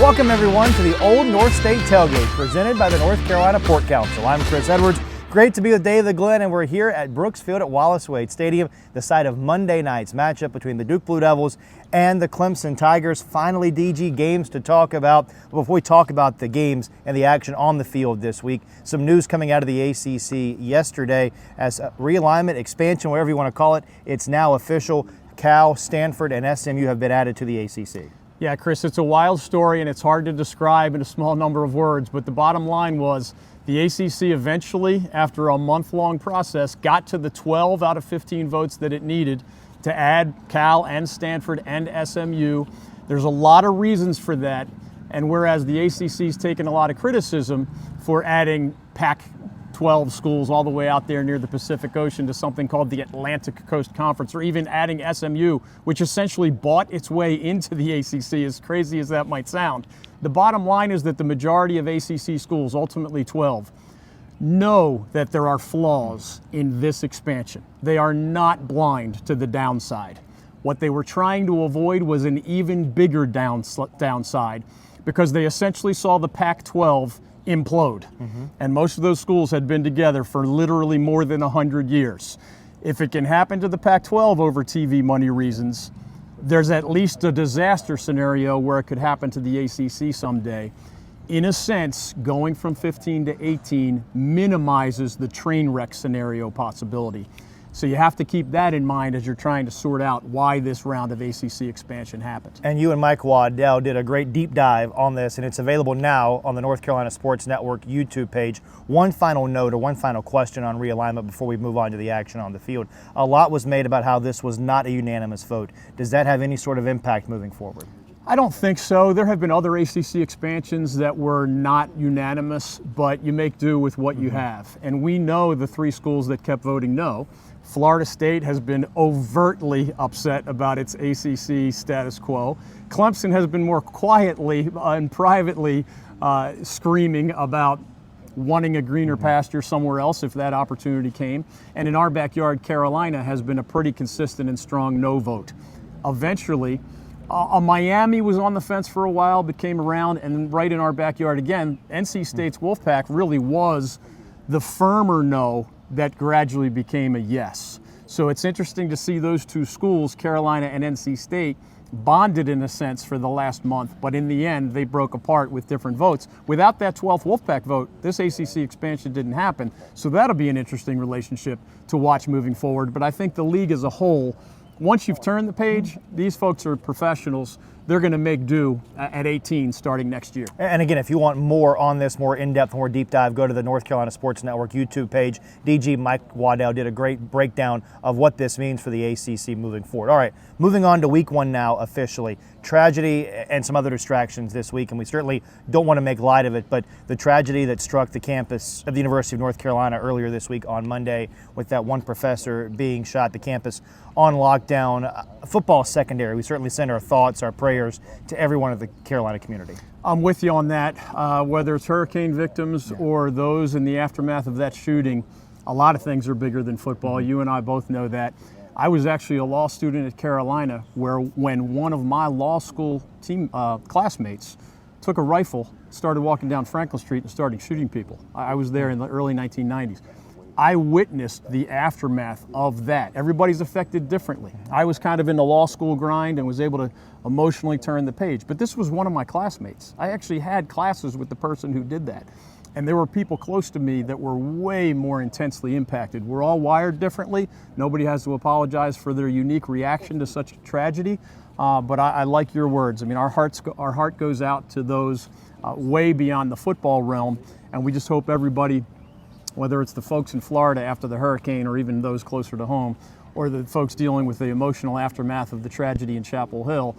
Welcome everyone to the Old North State Tailgate presented by the North Carolina Port Council. I'm Chris Edwards. Great to be with Dave the Glen, and we're here at Brooks Field at Wallace Wade Stadium, the site of Monday night's matchup between the Duke Blue Devils and the Clemson Tigers. Finally, DG, games to talk about. Before we talk about the games and the action on the field this week, some news coming out of the ACC yesterday as realignment, expansion, whatever you want to call it, it's now official. Cal, Stanford, and SMU have been added to the ACC. Yeah, Chris, it's a wild story and it's hard to describe in a small number of words, but the bottom line was the ACC eventually, after a month-long process, got to the 12 out of 15 votes that it needed to add Cal and Stanford and SMU. There's a lot of reasons for that, and whereas the ACC's taken a lot of criticism for adding Pac-12 schools all the way out there near the Pacific Ocean to something called the Atlantic Coast Conference, or even adding SMU, which essentially bought its way into the ACC, as crazy as that might sound. The bottom line is that the majority of ACC schools, ultimately 12, know that there are flaws in this expansion. They are not blind to the downside. What they were trying to avoid was an even bigger downside, because they essentially saw the Pac-12 implode. And most of those schools had been together for literally more than 100 years. If it can happen to the Pac-12 over TV money reasons, there's at least a disaster scenario where it could happen to the ACC someday. In a sense, going from 15 to 18 minimizes the train wreck scenario possibility. So you have to keep that in mind as you're trying to sort out why this round of ACC expansion happened. And you and Mike Waddell did a great deep dive on this, and it's available now on the North Carolina Sports Network YouTube page. One final note or one final question on realignment before we move on to the action on the field. A lot was made about how this was not a unanimous vote. Does that have any sort of impact moving forward? I don't think so. There have been other ACC expansions that were not unanimous, but you make do with what you have. And we know the three schools that kept voting no. Florida State has been overtly upset about its ACC status quo. Clemson has been more quietly and privately screaming about wanting a greener pasture somewhere else if that opportunity came. And in our backyard, Carolina has been a pretty consistent and strong no vote. Eventually, Miami was on the fence for a while, but came around, and right in our backyard again, NC State's Wolfpack really was the firmer no that gradually became a yes. So it's interesting to see those two schools, Carolina and NC State, bonded in a sense for the last month, but in the end they broke apart with different votes. Without that 12th Wolfpack vote, this ACC expansion didn't happen. So that'll be an interesting relationship to watch moving forward. But I think the league as a whole, once you've turned the page, these folks are professionals. They're going to make do at 18 starting next year. And again, if you want more on this, more in-depth, more deep dive, go to the North Carolina Sports Network YouTube page. DG Mike Waddell did a great breakdown of what this means for the ACC moving forward. All right, moving on to week one now officially. Tragedy and some other distractions this week, and we certainly don't want to make light of it, but the tragedy that struck the campus of the University of North Carolina earlier this week on Monday with that one professor being shot, the campus on lockdown. Football secondary, we certainly send our thoughts, our prayers to everyone of the Carolina community. I'm with you on that. Whether it's hurricane victims or those in the aftermath of that shooting, a lot of things are bigger than football. You and I both know that. I was actually a law student at Carolina when one of my law school team classmates took a rifle, started walking down Franklin Street and started shooting people. I was there in the early 1990s. I witnessed the aftermath of that. Everybody's affected differently. I was kind of in the law school grind and was able to emotionally turn the page. But this was one of my classmates. I actually had classes with the person who did that. And there were people close to me that were way more intensely impacted. We're all wired differently. Nobody has to apologize for their unique reaction to such a tragedy. But I like your words. I mean, our heart goes out to those way beyond the football realm. And we just hope everybody, whether it's the folks in Florida after the hurricane or even those closer to home, or the folks dealing with the emotional aftermath of the tragedy in Chapel Hill,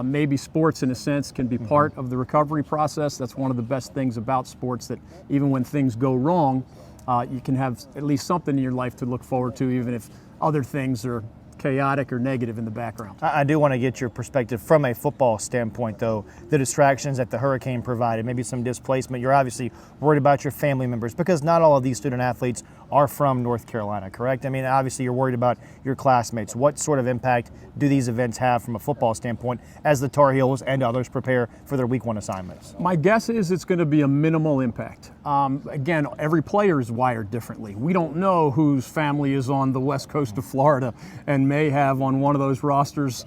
maybe sports in a sense can be part of the recovery process. That's one of the best things about sports, that even when things go wrong, you can have at least something in your life to look forward to, even if other things are chaotic or negative in the background. I do want to get your perspective from a football standpoint, though. The distractions that the hurricane provided, maybe some displacement. You're obviously worried about your family members because not all of these student athletes are from North Carolina, correct? I mean, obviously you're worried about your classmates. What sort of impact do these events have from a football standpoint as the Tar Heels and others prepare for their Week 1 assignments? My guess is it's going to be a minimal impact. Again, every player is wired differently. We don't know whose family is on the west coast of Florida and may have on one of those rosters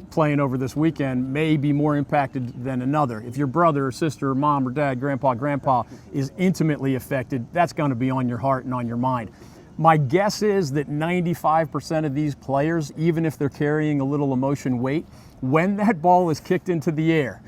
playing over this weekend may be more impacted than another. If your brother or sister or mom or dad, grandpa is intimately affected, that's going to be on your heart and on your mind. My guess is that 95% of these players, even if they're carrying a little emotion weight, when that ball is kicked into the air,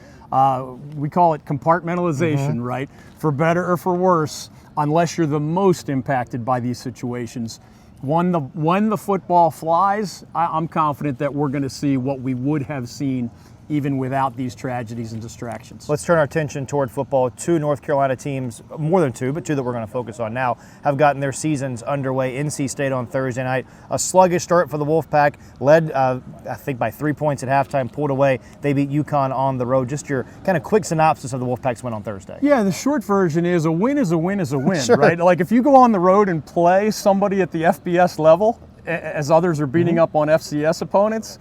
we call it compartmentalization, right? For better or for worse, unless you're the most impacted by these situations. When the football flies, I'm confident that we're going to see what we would have seen even without these tragedies and distractions. Let's turn our attention toward football. 2 North Carolina teams, more than 2, but 2 that we're going to focus on now, have gotten their seasons underway. NC State on Thursday night. A sluggish start for the Wolfpack, led, I think, by 3 points at halftime, pulled away. They beat UConn on the road. Just your kind of quick synopsis of the Wolfpack's win on Thursday. Yeah, the short version is a win is a win is a win, Sure. right? Like if you go on the road and play somebody at the FBS level, as others are beating up on FCS opponents,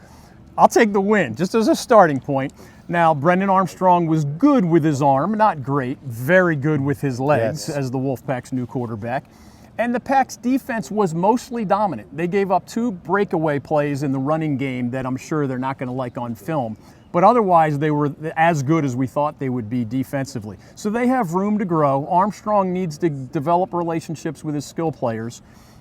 I'll take the win, just as a starting point. Now, Brendan Armstrong was good with his arm, not great, very good with his legs as the Wolfpack's new quarterback. And the Pack's defense was mostly dominant. They gave up 2 breakaway plays in the running game that I'm sure they're not going to like on film. But otherwise, they were as good as we thought they would be defensively. So they have room to grow. Armstrong needs to develop relationships with his skill players.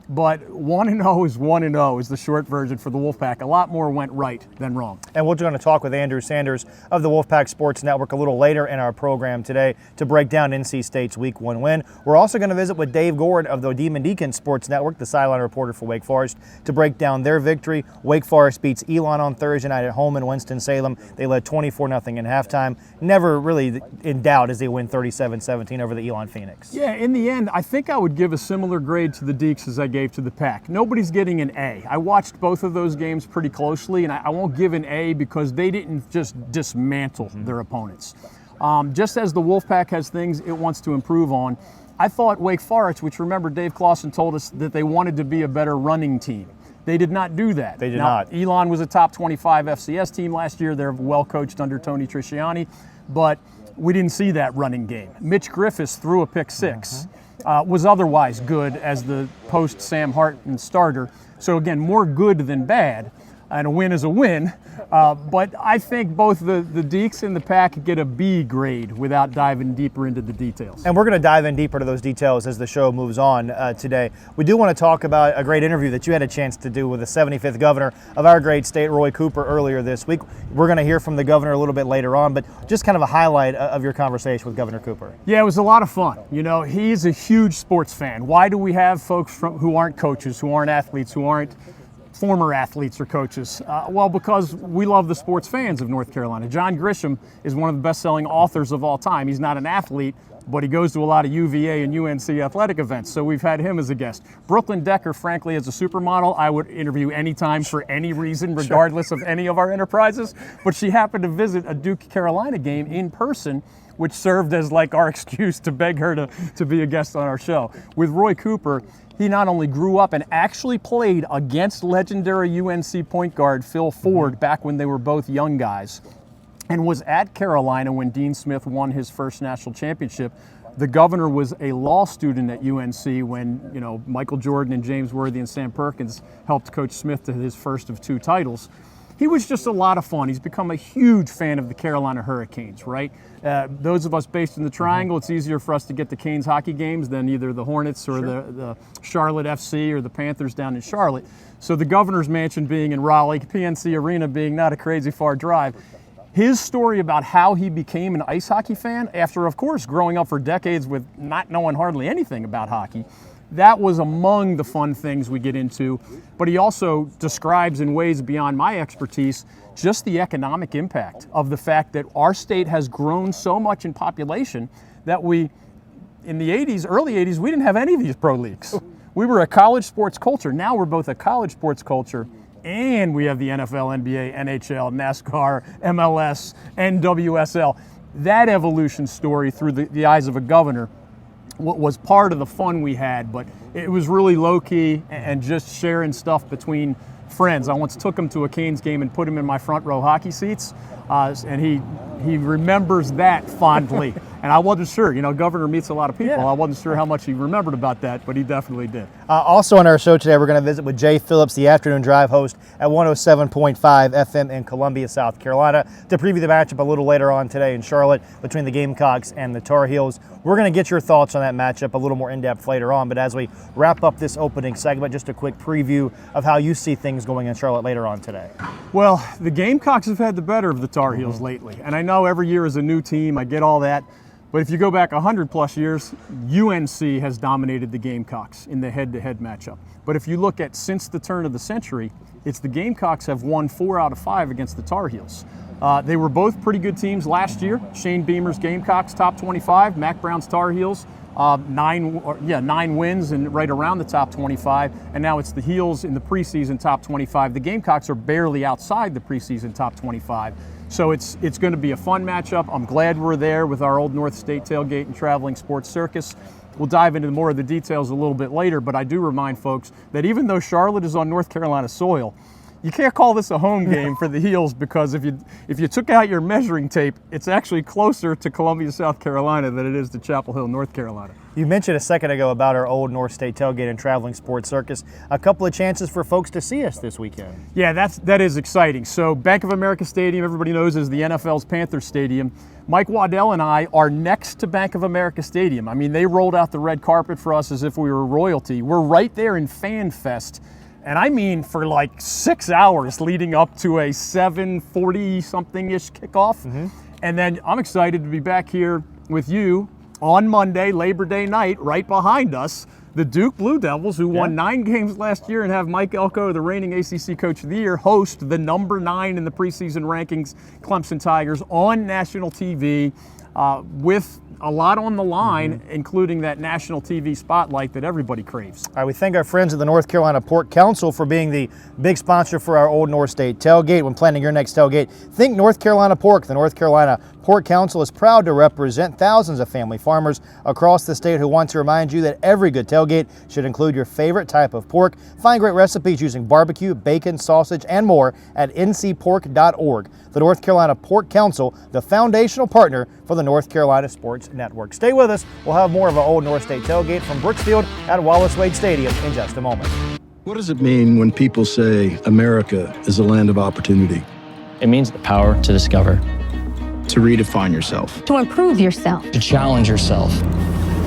But 1-0 is 1-0 is the short version for the Wolfpack. A lot more went right than wrong. And we're going to talk with Andrew Sanders of the Wolfpack Sports Network a little later in our program today to break down NC State's Week 1 win. We're also going to visit with Dave Gord of the Demon Deacon Sports Network, the sideline reporter for Wake Forest, to break down their victory. Wake Forest beats Elon on Thursday night at home in Winston-Salem. They led 24-0 in halftime. Never really in doubt as they win 37-17 over the Elon Phoenix. Yeah, in the end, I think I would give a similar grade to the Deeks as I gave to the Pack. Nobody's getting an A. I watched both of those games pretty closely, and I won't give an A because they didn't just dismantle their opponents. Just as the Wolfpack has things it wants to improve on, I thought Wake Forest, which remember Dave Clawson told us that they wanted to be a better running team. They did not do that. They did now, not. Elon was a top 25 FCS team last year. They're well coached under Tony Trisciani, but we didn't see that running game. Mitch Griffiths threw a pick 6. Was otherwise good as the post-Sam Hartman starter. So again, more good than bad, and a win is a win. But I think both the Deeks and the Pack get a B grade without diving deeper into the details. And we're going to dive in deeper to those details as the show moves on today. We do want to talk about a great interview that you had a chance to do with the 75th governor of our great state, Roy Cooper, earlier this week. We're going to hear from the governor a little bit later on, but just kind of a highlight of your conversation with Governor Cooper. Yeah, it was a lot of fun. You know, he's a huge sports fan. Why do we have folks who aren't coaches, who aren't athletes, who aren't former athletes or coaches? Well, because we love the sports fans of North Carolina. John Grisham is one of the best-selling authors of all time. He's not an athlete, but he goes to a lot of UVA and UNC athletic events, so we've had him as a guest. Brooklyn Decker, frankly, as a supermodel, I would interview anytime for any reason, regardless of any of our enterprises, but she happened to visit a Duke Carolina game in person, which served as like our excuse to beg her to be a guest on our show. With Roy Cooper, he not only grew up and actually played against legendary UNC point guard Phil Ford back when they were both young guys, and was at Carolina when Dean Smith won his first national championship. The governor was a law student at UNC when, you know, Michael Jordan and James Worthy and Sam Perkins helped Coach Smith to his first of 2 titles. He was just a lot of fun. He's become a huge fan of the Carolina Hurricanes, right? Those of us based in the Triangle, it's easier for us to get to Canes hockey games than either the Hornets or the Charlotte FC or the Panthers down in Charlotte. So the governor's mansion being in Raleigh, PNC Arena being not a crazy far drive. His story about how he became an ice hockey fan after, of course, growing up for decades with not knowing hardly anything about hockey, that was among the fun things we get into. But he also describes in ways beyond my expertise just the economic impact of the fact that our state has grown so much in population that we, in the 80s, early 80s, we didn't have any of these pro leagues. We were a college sports culture. Now we're both a college sports culture and we have the NFL, NBA, NHL, NASCAR, MLS, NWSL. That evolution story through the eyes of a governor was part of the fun we had, but it was really low-key and just sharing stuff between friends. I once took him to a Canes game and put him in my front row hockey seats, and he remembers that fondly. And I wasn't sure, Governor meets a lot of people. Yeah. I wasn't sure how much he remembered about that, but he definitely did. Also on our show today, we're going to visit with Jay Phillips, the afternoon drive host at 107.5 FM in Columbia, South Carolina, to preview the matchup a little later on today in Charlotte between the Gamecocks and the Tar Heels. We're going to get your thoughts on that matchup a little more in-depth later on, but as we wrap up this opening segment, just a quick preview of how you see things going in Charlotte later on today. Well, the Gamecocks have had the better of the Tar Heels lately, and I know every year is a new team. I get all that. But if you go back 100-plus years, UNC has dominated the Gamecocks in the head-to-head matchup. But if you look at since the turn of the century, it's the Gamecocks have won 4 out of 5 against the Tar Heels. They were both pretty good teams last year. Shane Beamer's Gamecocks, top 25. Mac Brown's Tar Heels, 9 wins and right around the top 25. And now it's the Heels in the preseason top 25. The Gamecocks are barely outside the preseason top 25. So it's going to be a fun matchup. I'm glad we're there with our Old North State Tailgate and Traveling Sports Circus. We'll dive into more of the details a little bit later, but I do remind folks that even though Charlotte is on North Carolina soil, you can't call this a home game for the Heels, because if you took out your measuring tape, it's actually closer to Columbia, South Carolina than it is to Chapel Hill, North Carolina. You mentioned a second ago about our Old North State Tailgate and Traveling Sports Circus. A couple of chances for folks to see us this weekend. Yeah, that is exciting. So Bank of America Stadium, everybody knows, is the NFL's Panther Stadium. Mike Waddell and I are next to Bank of America Stadium. I mean, they rolled out the red carpet for us as if we were royalty. We're right there in Fan Fest. And I mean for like 6 hours leading up to a 7:40-something-ish kickoff. And then I'm excited to be back here with you on Monday, Labor Day night, right behind us, the Duke Blue Devils, who won 9 games last year and have Mike Elko, the reigning ACC Coach of the Year, host the number 9 in the preseason rankings, Clemson Tigers, on national TV with a lot on the line, including that national TV spotlight that everybody craves. All right, we thank our friends at the North Carolina Pork Council for being the big sponsor for our Old North State Tailgate. When planning your next tailgate, think North Carolina Pork. The North Carolina Pork Council is proud to represent thousands of family farmers across the state who want to remind you that every good tailgate should include your favorite type of pork. Find great recipes using barbecue, bacon, sausage, and more at ncpork.org. The North Carolina Pork Council, the foundational partner for the North Carolina Sports Network. Stay with us. We'll have more of our Old North State Tailgate from Brooksfield at Wallace Wade Stadium in just a moment. What does it mean when people say America is a land of opportunity? It means the power to discover, To redefine yourself. To improve yourself. to challenge yourself.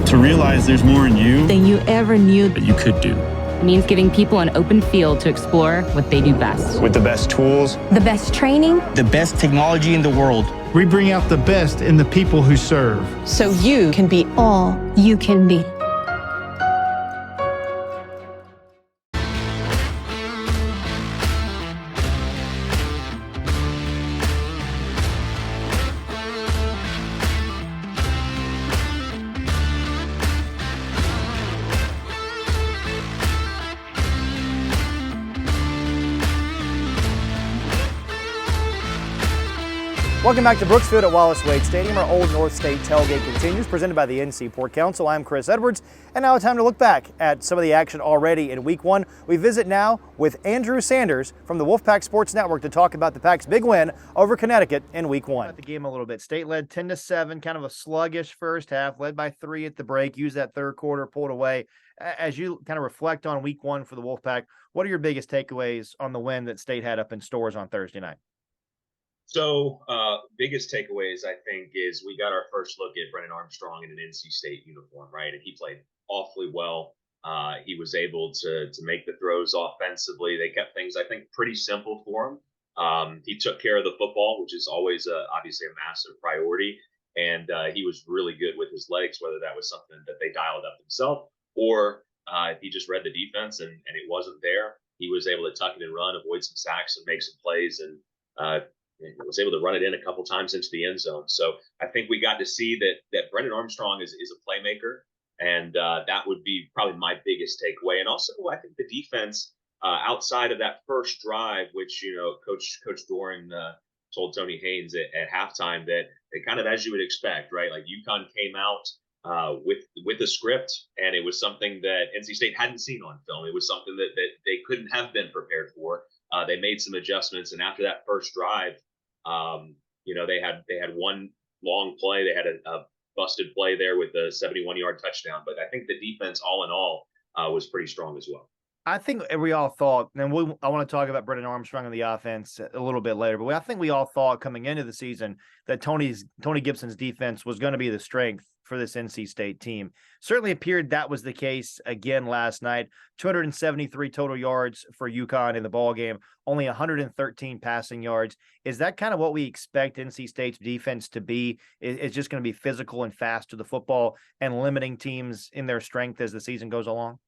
To realize there's more in you Than you ever knew. that you could do. Means giving people an open field to explore what they do best. With the best tools, The best training. The best technology in the world. We bring out the best in the people who serve. So you can be all you can be. Welcome back to Brooksfield at Wallace Wade Stadium. Our Old North State Tailgate continues, presented by the NC Pork Council. I'm Chris Edwards, and now it's time to look back at some of the action already in Week 1. We visit now with Andrew Sanders from the Wolfpack Sports Network to talk about the Pack's big win over Connecticut in Week 1. About the game a little bit. State led 10-7, kind of a sluggish first half, led by 3 at the break, used that third quarter, pulled away. As you kind of reflect on Week 1 for the Wolfpack, what are your biggest takeaways on the win that State had up in stores on Thursday night? So, biggest takeaways, I think, is we got our first look at Brennan Armstrong in an NC State uniform, right? And he played awfully well. He was able to make the throws offensively. They kept things, I think, pretty simple for him. He took care of the football, which is always obviously a massive priority. And he was really good with his legs, whether that was something that they dialed up himself or if he just read the defense and it wasn't there. He was able to tuck it and run, avoid some sacks, and make some plays, and was able to run it in a couple times into the end zone. So I think we got to see that Brendan Armstrong is a playmaker, and that would be probably my biggest takeaway. And also, I think the defense outside of that first drive, which Coach Doran told Tony Haynes at halftime that it kind of as you would expect, right? Like UConn came out with a script, and it was something that NC State hadn't seen on film. It was something that they couldn't have been prepared for. They made some adjustments, and after that first drive, they had one long play. They had a busted play there with a 71-yard touchdown. But I think the defense, all in all, was pretty strong as well. I think we all thought, and I want to talk about Brennan Armstrong and the offense a little bit later, but I think we all thought coming into the season that Tony Gibson's defense was going to be the strength for this NC State team. Certainly appeared that was the case again last night. 273 total yards for UConn in the ball game, only 113 passing yards. Is that kind of what we expect NC State's defense to be? It's just going to be physical and fast to the football and limiting teams in their strength as the season goes along?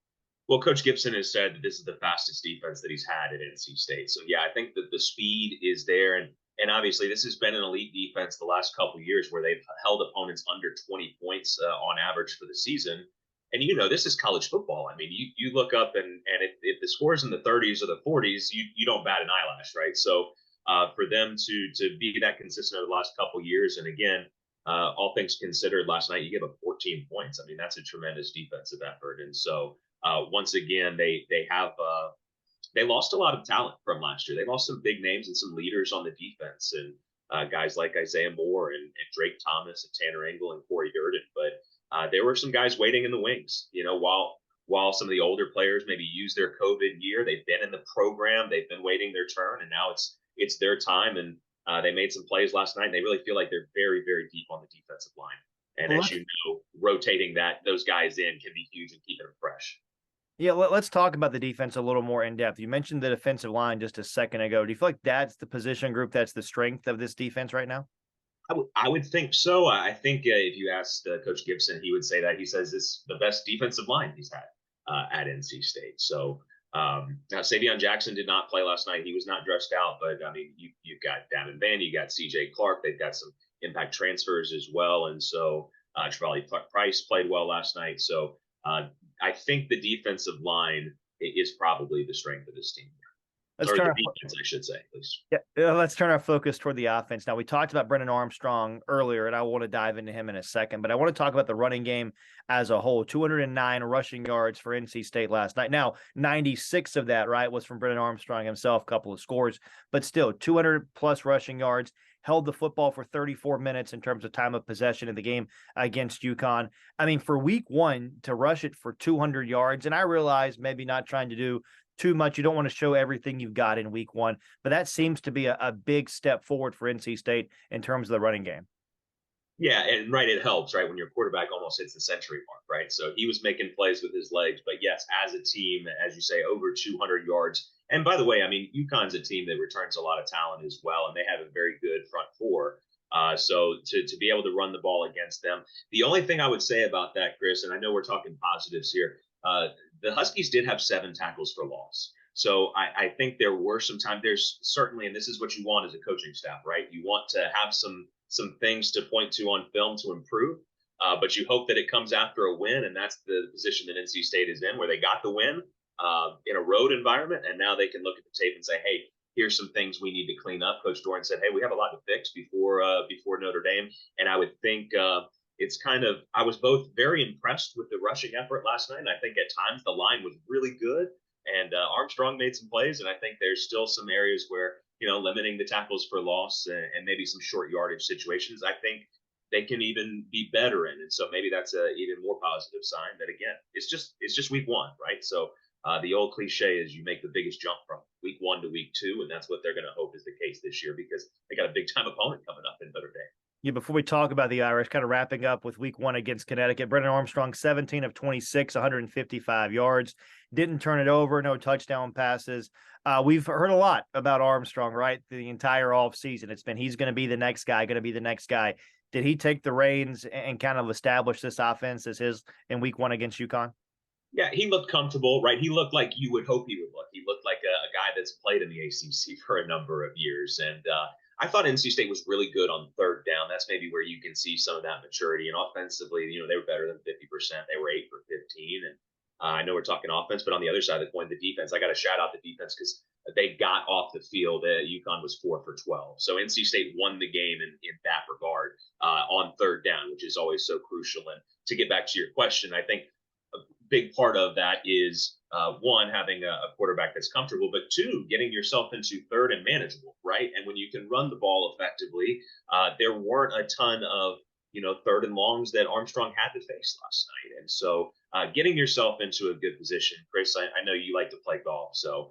Well, Coach Gibson has said that this is the fastest defense that he's had at NC State. So, yeah, I think that the speed is there. And obviously, this has been an elite defense the last couple of years where they've held opponents under 20 points on average for the season. And, this is college football. I mean, you look up and if the score's in the 30s or the 40s, you don't bat an eyelash, right? So for them to be that consistent over the last couple of years, and again, all things considered, last night you gave up 14 points. I mean, that's a tremendous defensive effort. And so, once again, they lost a lot of talent from last year. They lost some big names and some leaders on the defense, and guys like Isaiah Moore and Drake Thomas and Tanner Engel and Corey Durden. But there were some guys waiting in the wings. While some of the older players maybe used their COVID year, they've been in the program, they've been waiting their turn, and now it's their time. And they made some plays last night. And they really feel like they're very, very deep on the defensive line. And as you know, rotating those guys in can be huge and keeping them fresh. Yeah, let's talk about the defense a little more in depth. You mentioned the defensive line just a second ago. Do you feel like that's the position group that's the strength of this defense right now? I would think so. I think if you asked Coach Gibson, he would say that. He says it's the best defensive line he's had at NC State. So now Savion Jackson did not play last night. He was not dressed out. But, I mean, you've got Davin Van, you got C.J. Clark. They've got some impact transfers as well. And so Trevally Price played well last night. So I think the defensive line is probably the strength of this team. Or the defense, I should say, at least. Yeah, let's turn our focus toward the offense. Now, we talked about Brennan Armstrong earlier, and I want to dive into him in a second, but I want to talk about the running game as a whole. 209 rushing yards for NC State last night. Now, 96 of that, right, was from Brennan Armstrong himself, a couple of scores, but still 200-plus rushing yards. Held the football for 34 minutes in terms of time of possession in the game against UConn. I mean, for week one to rush it for 200 yards, and I realize maybe not trying to do too much. You don't want to show everything you've got in week one, but that seems to be a big step forward for NC State in terms of the running game. Yeah, and right, it helps, right, when your quarterback almost hits the century mark, right? So he was making plays with his legs, but yes, as a team, as you say, over 200 yards. And by the way, I mean, UConn's a team that returns a lot of talent as well, and they have a very good front four. So to be able to run the ball against them, the only thing I would say about that, Chris, and I know we're talking positives here, the Huskies did have 7 tackles for loss. So I think there were some time. There's certainly, and this is what you want as a coaching staff, right? You want to have some things to point to on film to improve, but you hope that it comes after a win, and that's the position that NC State is in, where they got the win in a road environment, and now they can look at the tape and say, hey, here's some things we need to clean up. Coach Doran said, hey, we have a lot to fix before Notre Dame, and I would think it's kind of – I was both very impressed with the rushing effort last night, and I think at times the line was really good, and Armstrong made some plays, and I think there's still some areas where, limiting the tackles for loss and maybe some short yardage situations, I think they can even be better in. And so maybe that's a even more positive sign that, again, it's just week one, right? So the old cliche is you make the biggest jump from week 1 to week 2, and that's what they're going to hope is the case this year because they got a big time opponent coming up in Notre Dame. Yeah, before we talk about the Irish, kind of wrapping up with week 1 against Connecticut, Brennan Armstrong, 17 of 26, 155 yards, didn't turn it over, no touchdown passes. We've heard a lot about Armstrong, right? The entire offseason. It's been, he's going to be the next guy, going to be the next guy. Did he take the reins and kind of establish this offense as his in week 1 against UConn? Yeah, he looked comfortable, right? He looked like you would hope he would look. He looked like a guy that's played in the ACC for a number of years. And I thought NC State was really good on third down. That's maybe where you can see some of that maturity. And offensively, they were better than 50%. They were 8 for 15. And I know we're talking offense, but on the other side of the coin, the defense, I got to shout out the defense because they got off the field. UConn was 4 for 12. So NC State won the game in that regard on third down, which is always so crucial. And to get back to your question, I think a big part of that is one, having a quarterback that's comfortable, but two, getting yourself into third and manageable, right? And when you can run the ball effectively, there weren't a ton of third and longs that Armstrong had to face last night. And so getting yourself into a good position. Chris, I know you like to play golf. So,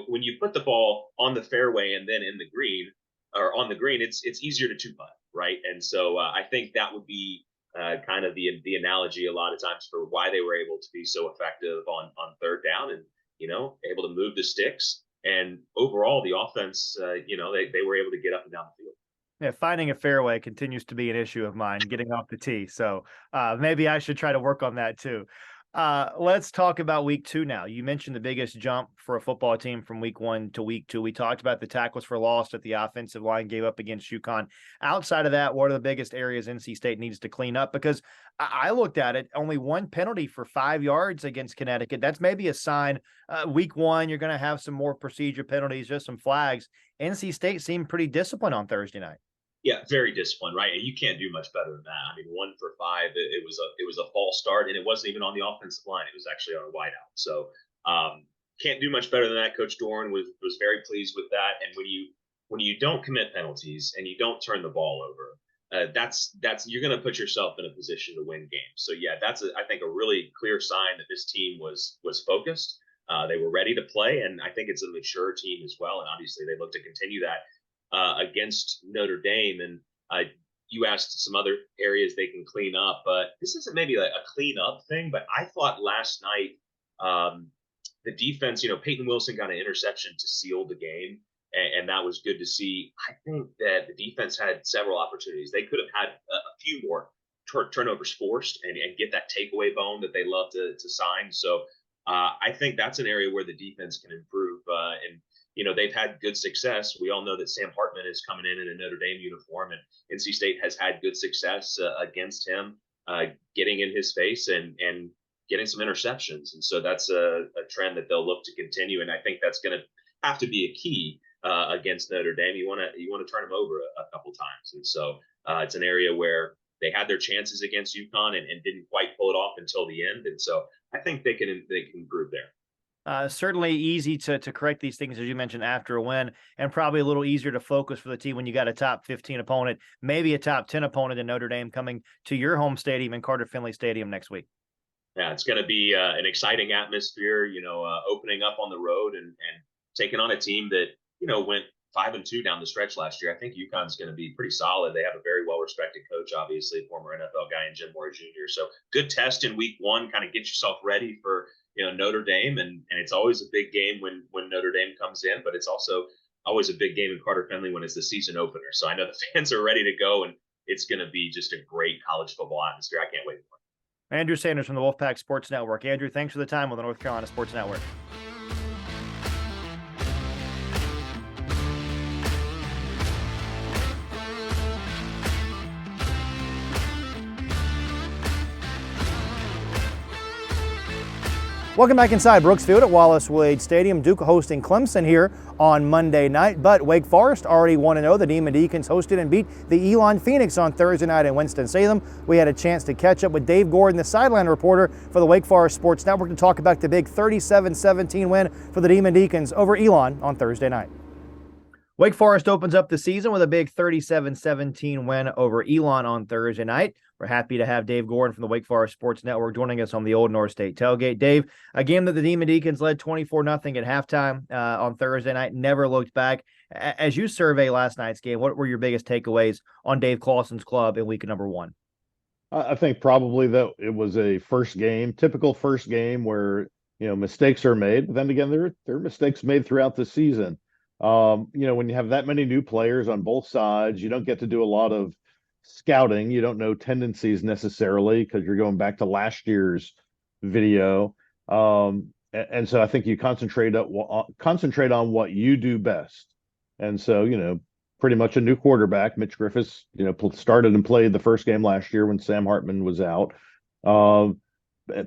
when you put the ball on the fairway and then in the green or on the green, it's easier to two-putt, right? And so I think that would be kind of the analogy a lot of times for why they were able to be so effective on third down and, able to move the sticks. And overall, the offense, they were able to get up and down the field. Yeah, finding a fairway continues to be an issue of mine, getting off the tee. So maybe I should try to work on that too. Let's talk about week 2 now. You mentioned the biggest jump for a football team from week 1 to week 2. We talked about the tackles for loss that the offensive line gave up against UConn. Outside of that, what are the biggest areas NC State needs to clean up? Because I looked at it, only 1 penalty for 5 yards against Connecticut. That's maybe a sign. Week 1, you're going to have some more procedure penalties, just some flags. NC State seemed pretty disciplined on Thursday night. Yeah, very disciplined, right? And you can't do much better than that. I mean, 1 for 5, it was a false start, and it wasn't even on the offensive line. It was actually on a wideout. So can't do much better than that. Coach Doran was very pleased with that. And when you don't commit penalties and you don't turn the ball over, that's you're going to put yourself in a position to win games. So yeah, that's I think a really clear sign that this team was focused. They were ready to play, and I think it's a mature team as well. And obviously, they look to continue that against Notre Dame. And you asked some other areas they can clean up, but this isn't maybe a clean up thing. But I thought last night the defense, Peyton Wilson got an interception to seal the game, and that was good to see. I think that the defense had several opportunities. They could have had a few more turnovers forced and get that takeaway bone that they love to sign. So I think that's an area where the defense can improve. And they've had good success. We all know that Sam Hartman is coming in a Notre Dame uniform, and NC State has had good success against him, getting in his face and getting some interceptions. And so that's a trend that they'll look to continue. And I think that's going to have to be a key against Notre Dame. You want to turn them over a couple times. And so it's an area where they had their chances against UConn and didn't quite pull it off until the end. And so I think they can improve there. Certainly easy to correct these things, as you mentioned, after a win, and probably a little easier to focus for the team when you got a top 15 opponent, maybe a top 10 opponent in Notre Dame coming to your home stadium in Carter Finley Stadium next week. Yeah, it's going to be an exciting atmosphere, opening up on the road and taking on a team that, went 5-2 down the stretch last year. I think UConn's going to be pretty solid. They have a very well-respected coach, obviously, former NFL guy in Jim Moore Jr. So good test in week 1, kind of get yourself ready for, Notre Dame. And it's always a big game when Notre Dame comes in, but it's also always a big game in Carter Finley when it's the season opener. So I know the fans are ready to go, and it's going to be just a great college football atmosphere. I can't wait for it. Andrew Sanders from the Wolfpack Sports Network. Andrew, thanks for the time on the North Carolina Sports Network. Welcome back inside Brooks Field at Wallace Wade Stadium. Duke hosting Clemson here on Monday night, but Wake Forest already 1-0. The Demon Deacons hosted and beat the Elon Phoenix on Thursday night in Winston-Salem. We had a chance to catch up with Dave Gordon, the sideline reporter for the Wake Forest Sports Network, to talk about the big 37-17 win for the Demon Deacons over Elon on Thursday night. Wake Forest opens up the season with a big 37-17 win over Elon on Thursday night. We're happy to have Dave Gordon from the Wake Forest Sports Network joining us on the Old North State Tailgate. Dave, a game that the Demon Deacons led 24-0 at halftime on Thursday night, never looked back. As you survey last night's game, what were your biggest takeaways on Dave Clawson's club in week number 1? I think probably that it was a typical first game where, mistakes are made. But then again, there are mistakes made throughout the season. When you have that many new players on both sides, you don't get to do a lot of scouting. You don't know tendencies necessarily because you're going back to last year's video. And so I think you concentrate on what you do best. And so, pretty much a new quarterback. Mitch Griffiths, started and played the first game last year when Sam Hartman was out.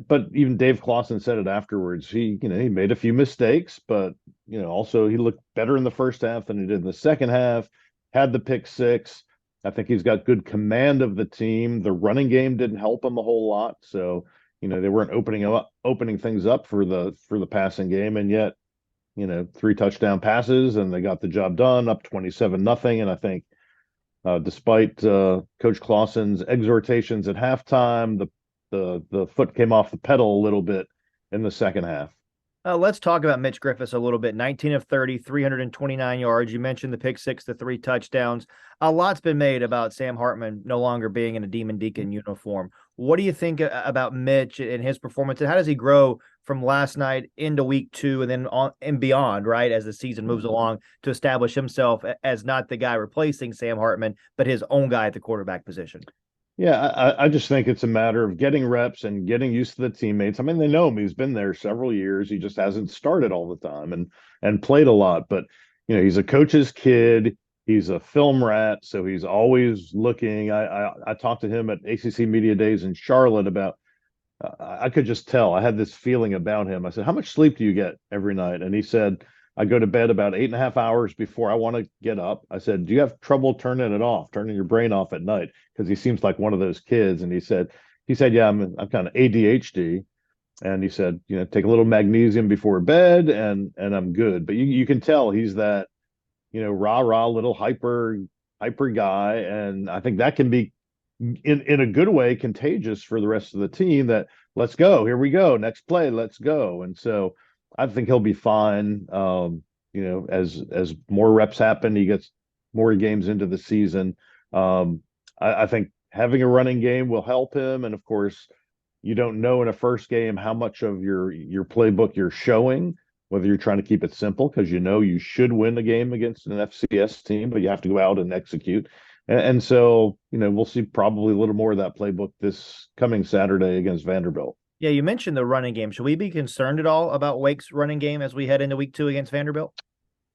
but even Dave Clawson said it afterwards. He made a few mistakes, but also he looked better in the first half than he did in the second half. Had the pick six. I think he's got good command of the team. The running game didn't help him a whole lot, so they weren't opening things up for the passing game, and yet 3 touchdown passes, and they got the job done, up 27-0. And I think despite Coach Clawson's exhortations at halftime, the foot came off the pedal a little bit in the second half. Let's talk about Mitch Griffis a little bit. 19 of 30, 329 yards. You mentioned the pick six, the 3 touchdowns. A lot's been made about Sam Hartman no longer being in a Demon Deacon uniform. What do you think about Mitch and his performance, and how does he grow from last night into week 2 and then on and beyond, right, as the season moves along, to establish himself as not the guy replacing Sam Hartman, but his own guy at the quarterback position? Yeah, I just think it's a matter of getting reps and getting used to the teammates. I mean, they know him. He's been there several years. He just hasn't started all the time and played a lot. But, he's a coach's kid. He's a film rat, so he's always looking. I talked to him at ACC Media Days in Charlotte about I could just tell. I had this feeling about him. I said, "How much sleep do you get every night?" And he said, "I go to bed about 8.5 hours before I want to get up." I said, "Do you have trouble turning your brain off at night?" Because he seems like one of those kids. And he said, "Yeah, I'm kind of ADHD." And he said, "Take a little magnesium before bed and I'm good." But you can tell he's that, rah little hyper guy. And I think that can be in a good way contagious for the rest of the team, that let's go, here we go, next play, let's go. And so I think he'll be fine. As more reps happen, he gets more games into the season. I think having a running game will help him. And of course, you don't know in a first game how much of your playbook you're showing, whether you're trying to keep it simple because you should win a game against an FCS team, but you have to go out and execute. And so, we'll see probably a little more of that playbook this coming Saturday against Vanderbilt. Yeah, you mentioned the running game. Should we be concerned at all about Wake's running game as we head into week 2 against Vanderbilt?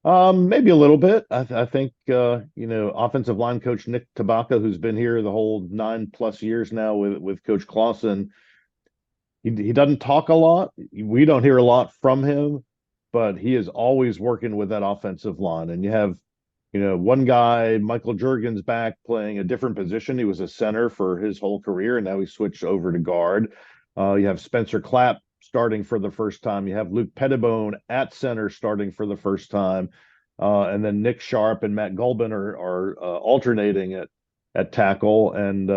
Maybe a little bit. I think offensive line coach Nick Tabaka, who's been here the whole 9+ years now with Coach Clawson, he doesn't talk a lot. We don't hear a lot from him, but he is always working with that offensive line. And you have one guy, Michael Jurgens, back playing a different position. He was a center for his whole career, and now he switched over to guard. You have Spencer Clapp starting for the first time. You have Luke Pettibone at center starting for the first time. And then Nick Sharp and Matt Gulbin are alternating at tackle. And,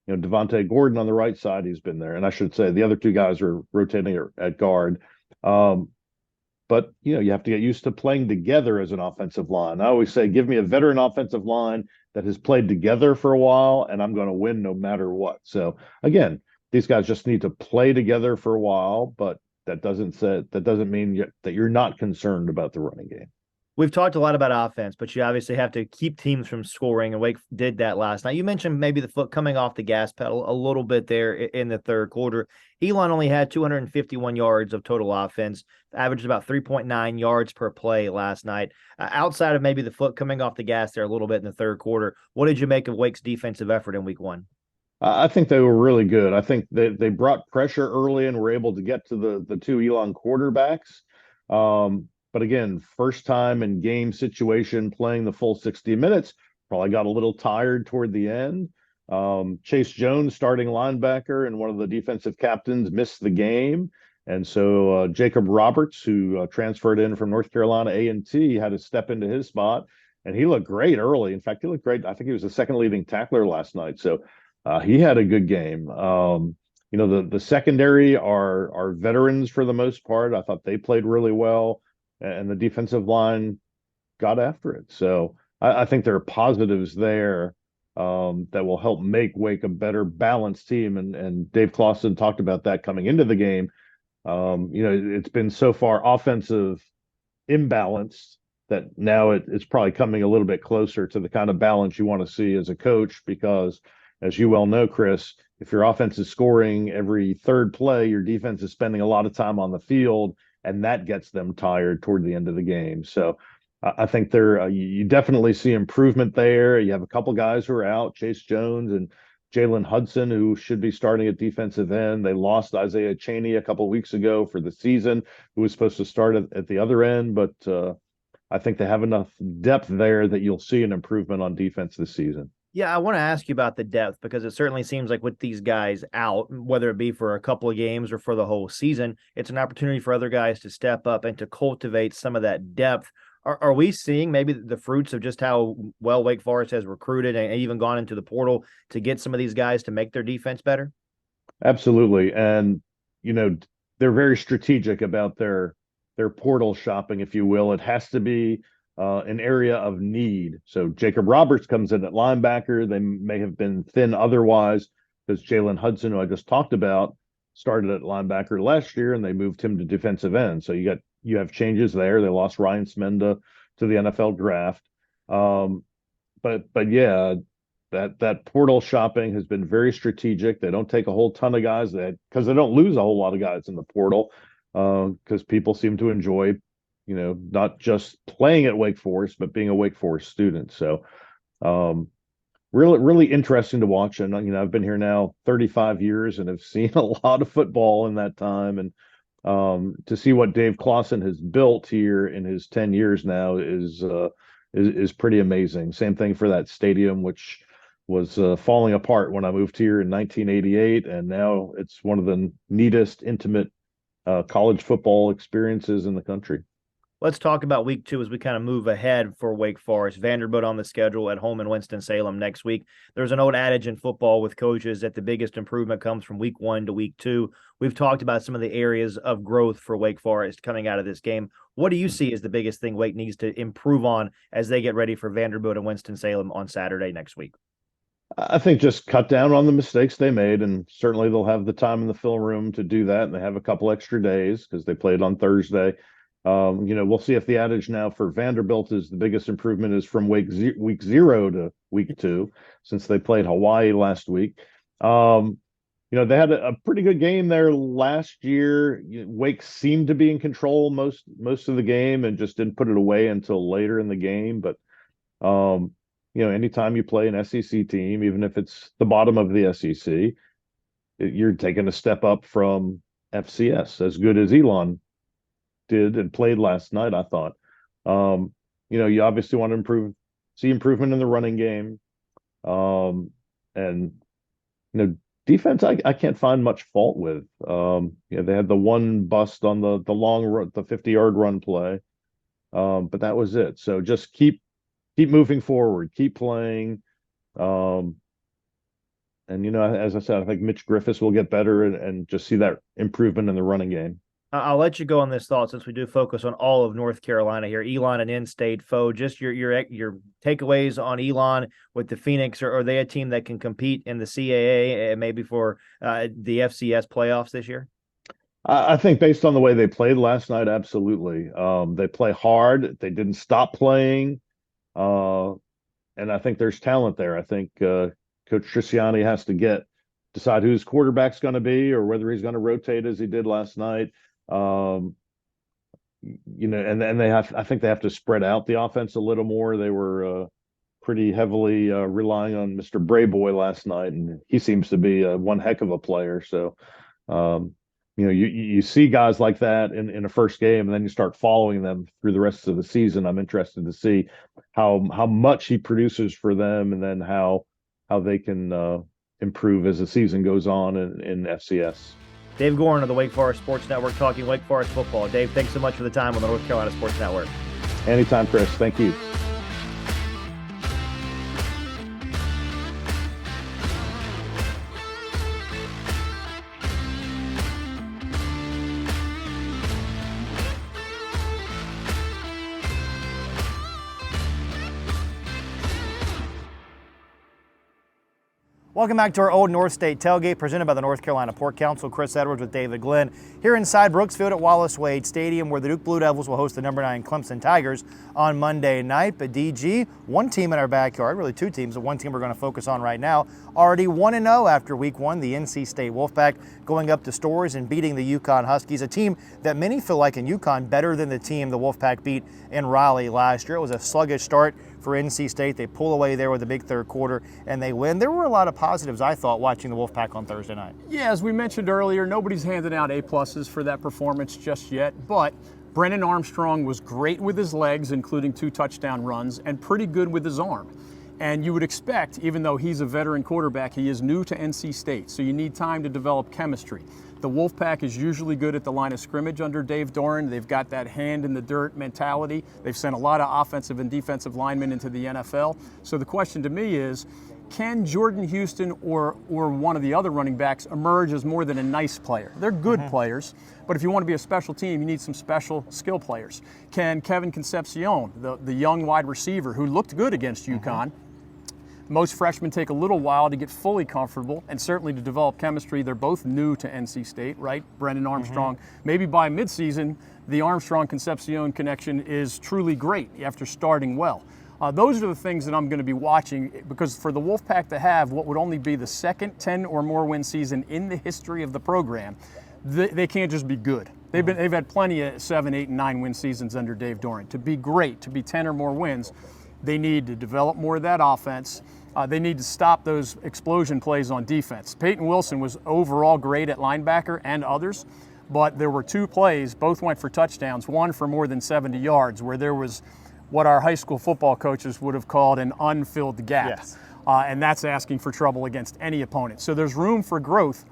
Devontae Gordon on the right side, he's been there. And I should say the other 2 guys are rotating at guard. But, you have to get used to playing together as an offensive line. I always say, give me a veteran offensive line that has played together for a while, and I'm going to win no matter what. So, again, these guys just need to play together for a while, but that doesn't mean that you're not concerned about the running game. We've talked a lot about offense, but you obviously have to keep teams from scoring, and Wake did that last night. You mentioned maybe the foot coming off the gas pedal a little bit there in the third quarter. Elon only had 251 yards of total offense, averaged about 3.9 yards per play last night. Outside of maybe the foot coming off the gas there a little bit in the third quarter, what did you make of Wake's defensive effort in week 1? I think they were really good. I think they brought pressure early and were able to get to the 2 Elon quarterbacks. But again, first time in game situation, playing the full 60 minutes, probably got a little tired toward the end. Chase Jones, starting linebacker and one of the defensive captains, missed the game. And so Jacob Roberts, who transferred in from North Carolina A&T, had to step into his spot. And he looked great early. In fact, he looked great. I think he was the second leading tackler last night. So he had a good game. The secondary are veterans for the most part. I thought they played really well. And the defensive line got after it. So I think there are positives there that will help make Wake a better balanced team. And Dave Clawson talked about that coming into the game. It's been so far offensive imbalanced that now it's probably coming a little bit closer to the kind of balance you want to see as a coach, because as you well know, Chris, if your offense is scoring every third play, your defense is spending a lot of time on the field, and that gets them tired toward the end of the game. So I think you definitely see improvement there. You have a couple guys who are out, Chase Jones and Jalen Hudson, who should be starting at defensive end. They lost Isaiah Chaney a couple of weeks ago for the season, who was supposed to start at the other end. But I think they have enough depth there that you'll see an improvement on defense this season. Yeah, I want to ask you about the depth because it certainly seems like with these guys out, whether it be for a couple of games or for the whole season, it's an opportunity for other guys to step up and to cultivate some of that depth. Are we seeing maybe the fruits of just how well Wake Forest has recruited and even gone into the portal to get some of these guys to make their defense better? Absolutely. And, they're very strategic about their portal shopping, if you will. It has to be an area of need. So Jacob Roberts comes in at linebacker. They may have been thin otherwise because Jalen Hudson, who I just talked about, started at linebacker last year and they moved him to defensive end. So you have changes there. They lost Ryan Smenda to the NFL draft. But yeah, that portal shopping has been very strategic. They don't take a whole ton of guys because they don't lose a whole lot of guys in the portal because people seem to enjoy not just playing at Wake Forest, but being a Wake Forest student. So really, really interesting to watch. And, I've been here now 35 years and have seen a lot of football in that time. And to see what Dave Clawson has built here in his 10 years now is pretty amazing. Same thing for that stadium, which was falling apart when I moved here in 1988. And now it's one of the neatest, intimate college football experiences in the country. Let's talk about week 2 as we kind of move ahead for Wake Forest. Vanderbilt on the schedule at home in Winston-Salem next week. There's an old adage in football with coaches that the biggest improvement comes from week 1 to week 2. We've talked about some of the areas of growth for Wake Forest coming out of this game. What do you see as the biggest thing Wake needs to improve on as they get ready for Vanderbilt and Winston-Salem on Saturday next week? I think just cut down on the mistakes they made, and certainly they'll have the time in the film room to do that, and they have a couple extra days because they played on Thursday. We'll see if the adage now for Vanderbilt is the biggest improvement is from week 0 to week 2, since they played Hawaii last week. They had a pretty good game there last year. Wake seemed to be in control most of the game and just didn't put it away until later in the game. But anytime you play an SEC team, even if it's the bottom of the SEC, you're taking a step up from FCS, as good as Elon did and played last night, I thought. You obviously want to see improvement in the running game. Defense, I can't find much fault with. They had the one bust on the long run, the 50-yard run play. But that was it. So just keep moving forward, keep playing. As I said, I think Mitch Griffiths will get better and just see that improvement in the running game. I'll let you go on this thought since we do focus on all of North Carolina here. Elon, an in-state foe. Just your takeaways on Elon with the Phoenix. Are they a team that can compete in the CAA and maybe for the FCS playoffs this year? I think based on the way they played last night, absolutely. They play hard. They didn't stop playing. And I think there's talent there. I think Coach Triciani has to decide who his quarterback's going to be or whether he's going to rotate as he did last night. And I think they have to spread out the offense a little more. They were pretty heavily relying on Mr. Brayboy last night, and he seems to be one heck of a player. So, you see guys like that in a first game, and then you start following them through the rest of the season. I'm interested to see how much he produces for them, and then how they can improve as the season goes on in FCS. Dave Gorin of the Wake Forest Sports Network talking Wake Forest football. Dave, thanks so much for the time on the North Carolina Sports Network. Anytime, Chris. Thank you. Welcome back to our Old North State Tailgate presented by the North Carolina Port Council. Chris Edwards with David Glenn here inside Brooksfield at Wallace Wade Stadium, where the Duke Blue Devils will host the number 9 Clemson Tigers on Monday night. But DG, one team in our backyard, really two teams, but one team we're going to focus on right now, already 1-0 after week 1, the NC State Wolfpack going up to Storrs and beating the UConn Huskies, a team that many feel like in UConn better than the team the Wolfpack beat in Raleigh last year. It was a sluggish start for NC State. They pull away there with a big third quarter, and they win. There were a lot of positives, I thought, watching the Wolfpack on Thursday night. Yeah, as we mentioned earlier, nobody's handing out A-pluses for that performance just yet, but Brennan Armstrong was great with his legs, including 2 touchdown runs, and pretty good with his arm. And you would expect, even though he's a veteran quarterback, he is new to NC State, so you need time to develop chemistry. The Wolfpack is usually good at the line of scrimmage under Dave Doran. They've got that hand in the dirt mentality. They've sent a lot of offensive and defensive linemen into the NFL. So the question to me is, can Jordan Houston or one of the other running backs emerge as more than a nice player? They're good players, but if you want to be a special team, you need some special skill players. Can Kevin Concepcion, the young wide receiver who looked good against UConn, most freshmen take a little while to get fully comfortable and certainly to develop chemistry. They're both new to NC State, right? Brennan Armstrong. Maybe by midseason, the Armstrong-Concepcion connection is truly great after starting well. Those are the things that I'm going to be watching, because for the Wolfpack to have what would only be the second 10 or more win season in the history of the program, they can't just be good. They've had plenty of 7, 8, and 9 win seasons under Dave Doran. To be great, to be 10 or more wins, they need to develop more of that offense. They need to stop those explosion plays on defense. Peyton Wilson was overall great at linebacker and others, but there were 2 plays, both went for touchdowns, one for more than 70 yards, where there was what our high school football coaches would have called an unfilled gap. Yes. And that's asking for trouble against any opponent. So there's room for growth.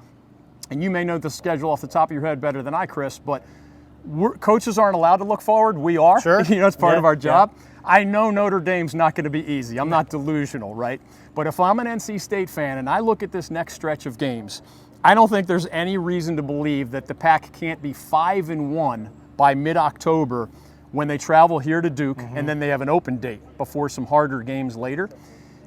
And you may know the schedule off the top of your head better than I, Chris, but coaches aren't allowed to look forward. We are. Sure. It's part of our job. Yeah. I know Notre Dame's not going to be easy. I'm not delusional, right? But if I'm an NC State fan and I look at this next stretch of games, I don't think there's any reason to believe that the Pack can't be 5-1 by mid-October when they travel here to Duke, and then they have an open date before some harder games later.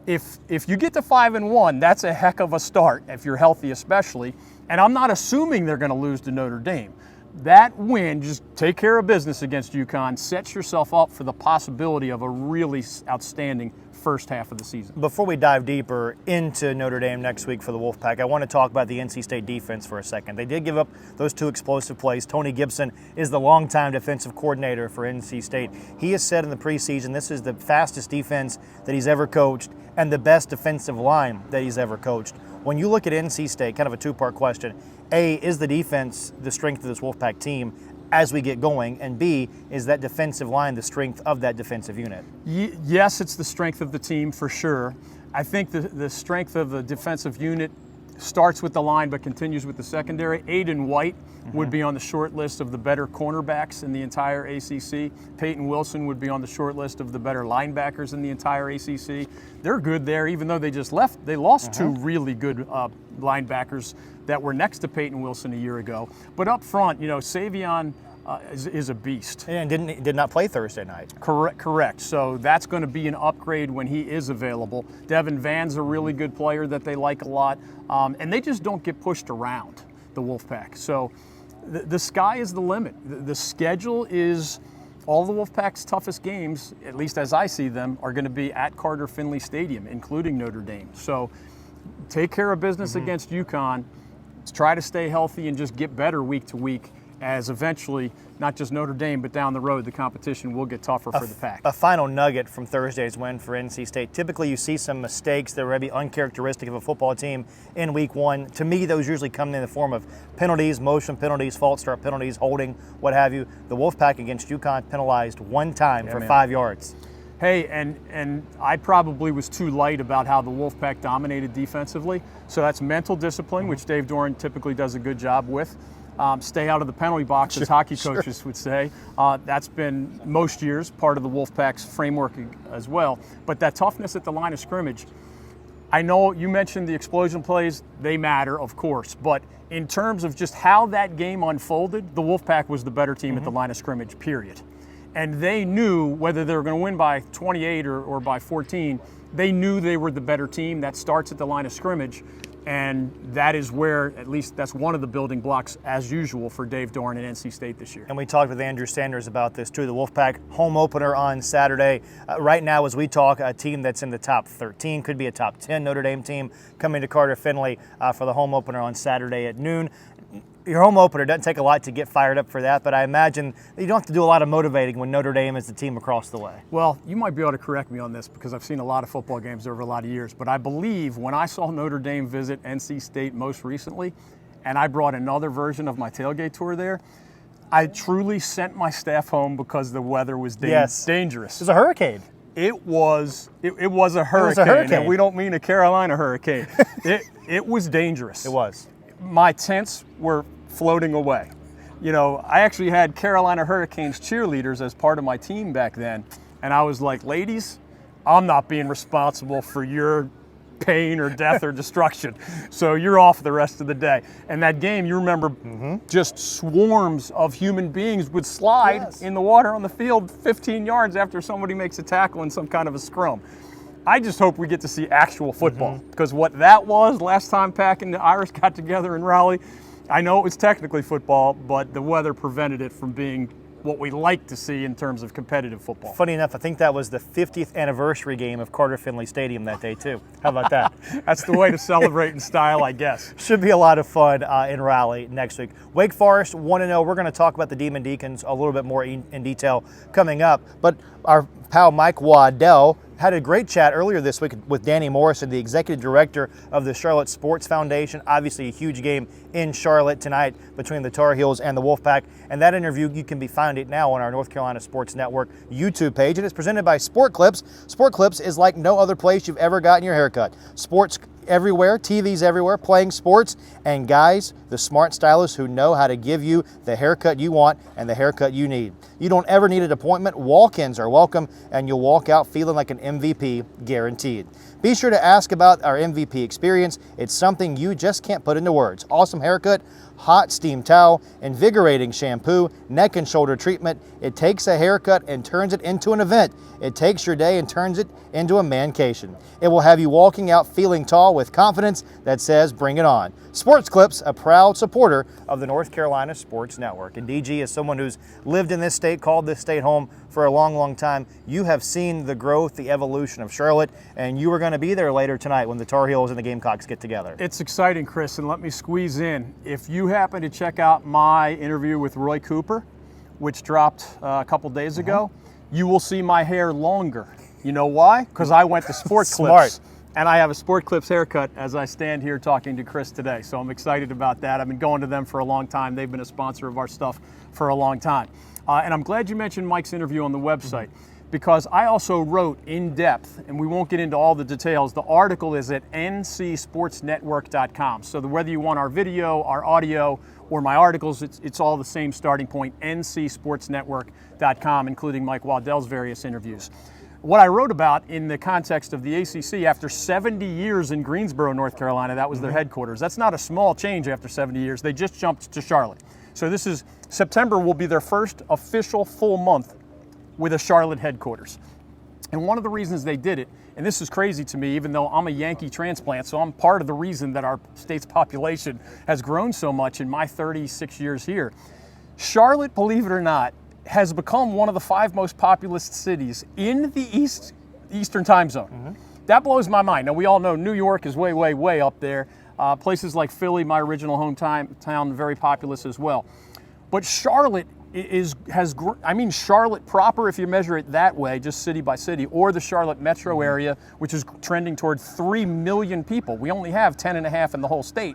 If you get to 5-1, that's a heck of a start, if you're healthy especially. And I'm not assuming they're going to lose to Notre Dame. That win, just take care of business against UConn, sets yourself up for the possibility of a really outstanding first half of the season. Before we dive deeper into Notre Dame next week for the Wolfpack, I want to talk about the NC State defense for a second. They did give up those 2 explosive plays. Tony Gibson is the longtime defensive coordinator for NC State. He has said in the preseason this is the fastest defense that he's ever coached and the best defensive line that he's ever coached. When you look at NC State, kind of a 2-part question, A, is the defense the strength of this Wolfpack team as we get going? And B, is that defensive line the strength of that defensive unit? Yes, it's the strength of the team for sure. I think the strength of the defensive unit starts with the line but continues with the secondary. Aiden White would be on the short list of the better cornerbacks in the entire ACC. Peyton Wilson would be on the short list of the better linebackers in the entire ACC. They're good there, even though they just left. They lost 2 really good linebackers that were next to Peyton Wilson a year ago. But up front, Savion is a beast. And did not play Thursday night. Correct. So that's going to be an upgrade when he is available. Devin Van's a really good player that they like a lot. And they just don't get pushed around, the Wolfpack. So the sky is the limit. The schedule is all the Wolfpack's toughest games, at least as I see them, are going to be at Carter Finley Stadium, including Notre Dame. So take care of business against UConn. Try to stay healthy and just get better week to week, as eventually, not just Notre Dame, but down the road, the competition will get tougher for the Pack. A final nugget from Thursday's win for NC State. Typically, you see some mistakes that are maybe uncharacteristic of a football team in week 1. To me, those usually come in the form of penalties, motion penalties, false start penalties, holding, what have you. The Wolfpack against UConn penalized 1 time for 5 yards. Hey, and I probably was too light about how the Wolfpack dominated defensively. So that's mental discipline, which Dave Doran typically does a good job with. Stay out of the penalty box, as hockey coaches would say. That's been most years part of the Wolfpack's framework as well. But that toughness at the line of scrimmage, I know you mentioned the explosion plays. They matter, of course. But in terms of just how that game unfolded, the Wolfpack was the better team at the line of scrimmage, period. And they knew whether they were going to win by 28 or by 14, they knew they were the better team. That starts at the line of scrimmage. And that is where, at least that's one of the building blocks, as usual, for Dave Doran and NC State this year. And we talked with Andrew Sanders about this too. The Wolfpack home opener on Saturday. Right now, as we talk, a team that's in the top 13, could be a top 10 Notre Dame team coming to Carter Finley for the home opener on Saturday at noon. your home opener doesn't take a lot to get fired up for that, but I imagine you don't have to do a lot of motivating when Notre Dame is the team across the way. Well, you might be able to correct me on this because I've seen a lot of football games over a lot of years, but I believe when I saw Notre Dame visit NC State most recently, and I brought another version of my tailgate tour there, I truly sent my staff home because the weather was dangerous. It was a hurricane. It was a hurricane. And we don't mean a Carolina hurricane. It was dangerous. It was. My tents were floating away. You know, I actually had Carolina Hurricanes cheerleaders as part of my team back then. And I was like, ladies, I'm not being responsible for your pain or death or destruction. So you're off the rest of the day. And that game, you remember, just swarms of human beings would slide in the water on the field 15 yards after somebody makes a tackle in some kind of a scrum. I just hope we get to see actual football because what that was last time Pack and the Irish got together in Raleigh, I know it was technically football, but the weather prevented it from being what we like to see in terms of competitive football. Funny enough, I think that was the 50th anniversary game of Carter Finley Stadium that day too. How about that? That's the way to celebrate in style, I guess. Should be a lot of fun in Raleigh next week. Wake Forest 1-0. We're going to talk about the Demon Deacons a little bit more in detail coming up. But our pal Mike Waddell had a great chat earlier this week with Danny Morrison, the executive director of the Charlotte Sports Foundation. Obviously a huge game in Charlotte tonight between the Tar Heels and the Wolfpack. And that interview, you can find it now on our North Carolina Sports Network YouTube page. And it's presented by Sport Clips. Sport Clips is like no other place you've ever gotten your haircut. Sports everywhere, TVs everywhere, playing sports, and guys, the smart stylists who know how to give you the haircut you want and the haircut you need. You don't ever need an appointment. Walk-ins are welcome, and you'll walk out feeling like an MVP, guaranteed. Be sure to ask about our MVP experience. It's something you just can't put into words. Awesome haircut, hot steam towel, invigorating shampoo, neck and shoulder treatment. It takes a haircut and turns it into an event. It takes your day and turns it into a mancation. It will have you walking out feeling tall with confidence that says, bring it on. Sports Clips, a proud supporter of the North Carolina Sports Network. And DG, as someone who's lived in this state, called this state home for a long, long time, you have seen the growth, the evolution of Charlotte, and you are going to be there later tonight when the Tar Heels and the Gamecocks get together. It's exciting, Chris, and let me squeeze in. If you happen to check out my interview with Roy Cooper, which dropped a couple days ago, you will see my hair longer. You know why? Because I went to Sport Clips. And I have a Sport Clips haircut as I stand here talking to Chris today. So I'm excited about that. I've been going to them for a long time. They've been a sponsor of our stuff for a long time. And I'm glad you mentioned Mike's interview on the website because I also wrote in depth, and we won't get into all the details. The article is at ncsportsnetwork.com. So whether you want our video, our audio, or my articles, it's all the same starting point, ncsportsnetwork.com, including Mike Waddell's various interviews. What I wrote about in the context of the ACC, after 70 years in Greensboro, North Carolina, that was their headquarters. That's not a small change after 70 years. They just jumped to Charlotte. So September will be their first official full month with a Charlotte headquarters. And one of the reasons they did it, and this is crazy to me, even though I'm a Yankee transplant, so I'm part of the reason that our state's population has grown so much in my 36 years here. Charlotte, believe it or not, has become one of the 5 most populous cities in the Eastern time zone. That blows my mind. Now, we all know New York is way, way, way up there. Places like Philly, my original hometown, very populous as well. But Charlotte Charlotte proper, if you measure it that way, just city by city, or the Charlotte metro area, which is trending toward 3 million people. We only have 10.5 in the whole state.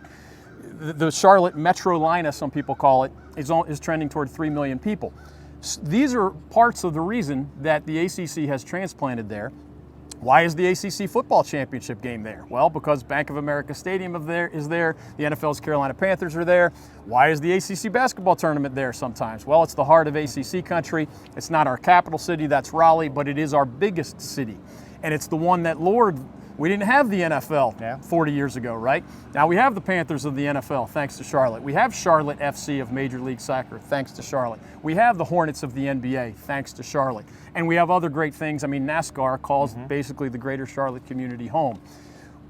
The Charlotte Metrolina, some people call it, is trending toward 3 million people. These are parts of the reason that the ACC has transplanted there. Why is the ACC football championship game there? Well, because Bank of America Stadium is there. The NFL's Carolina Panthers are there. Why is the ACC basketball tournament there sometimes? Well, it's the heart of ACC country. It's not our capital city, that's Raleigh, but it is our biggest city. And it's the one that we didn't have the NFL 40 years ago, right? Now we have the Panthers of the NFL, thanks to Charlotte. We have Charlotte FC of Major League Soccer, thanks to Charlotte. We have the Hornets of the NBA, thanks to Charlotte. And we have other great things. I mean, NASCAR calls basically the greater Charlotte community home.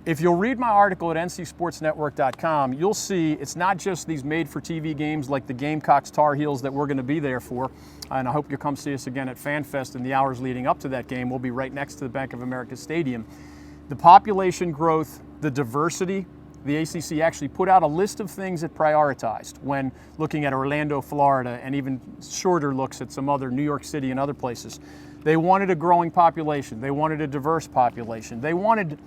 If you'll read my article at ncsportsnetwork.com, you'll see it's not just these made-for-TV games like the Gamecocks Tar Heels that we're going to be there for. And I hope you'll come see us again at FanFest in the hours leading up to that game. We'll be right next to the Bank of America Stadium. The population growth, the diversity, the ACC actually put out a list of things it prioritized when looking at Orlando, Florida, and even shorter looks at some other New York City and other places. They wanted a growing population. They wanted a diverse population. They wanted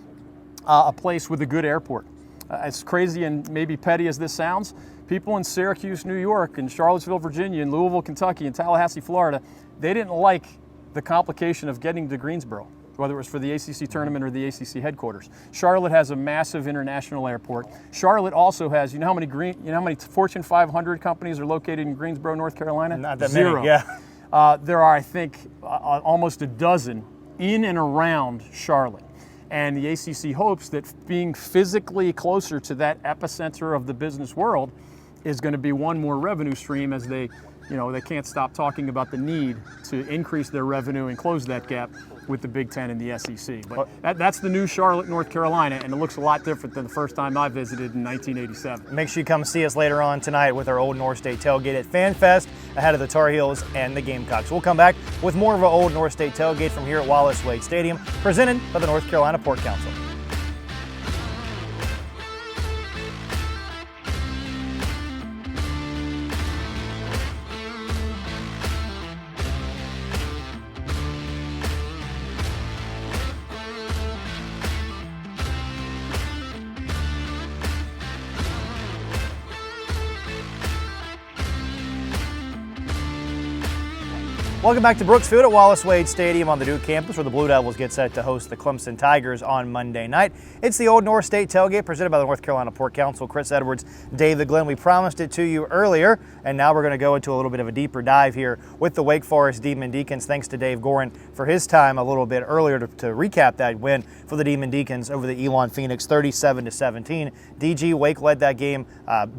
a place with a good airport. As crazy and maybe petty as this sounds, people in Syracuse, New York, and Charlottesville, Virginia, and Louisville, Kentucky, and Tallahassee, Florida, they didn't like the complication of getting to Greensboro, whether it was for the ACC tournament or the ACC headquarters. Charlotte has a massive international airport. Charlotte also has, you know how many Fortune 500 companies are located in Greensboro, North Carolina? Not that Zero. many, yeah. There are, I think, almost a dozen in and around Charlotte. And the ACC hopes that being physically closer to that epicenter of the business world is going to be one more revenue stream as they can't stop talking about the need to increase their revenue and close that gap with the Big Ten and the SEC. But that's the new Charlotte, North Carolina, and it looks a lot different than the first time I visited in 1987. Make sure you come see us later on tonight with our Old North State Tailgate at Fan Fest ahead of the Tar Heels and the Gamecocks. We'll come back with more of our Old North State Tailgate from here at Wallace Wade Stadium, presented by the North Carolina Port Council. Welcome back to Brooks Field at Wallace Wade Stadium on the Duke campus, where the Blue Devils get set to host the Clemson Tigers on Monday night. It's the Old North State Tailgate presented by the North Carolina Port Council. Chris Edwards, David Glenn. We promised it to you earlier, and now we're going to go into a little bit of a deeper dive here with the Wake Forest Demon Deacons. Thanks to Dave Gorin for his time a little bit earlier to recap that win for the Demon Deacons over the Elon Phoenix, 37-17. DG Wake led that game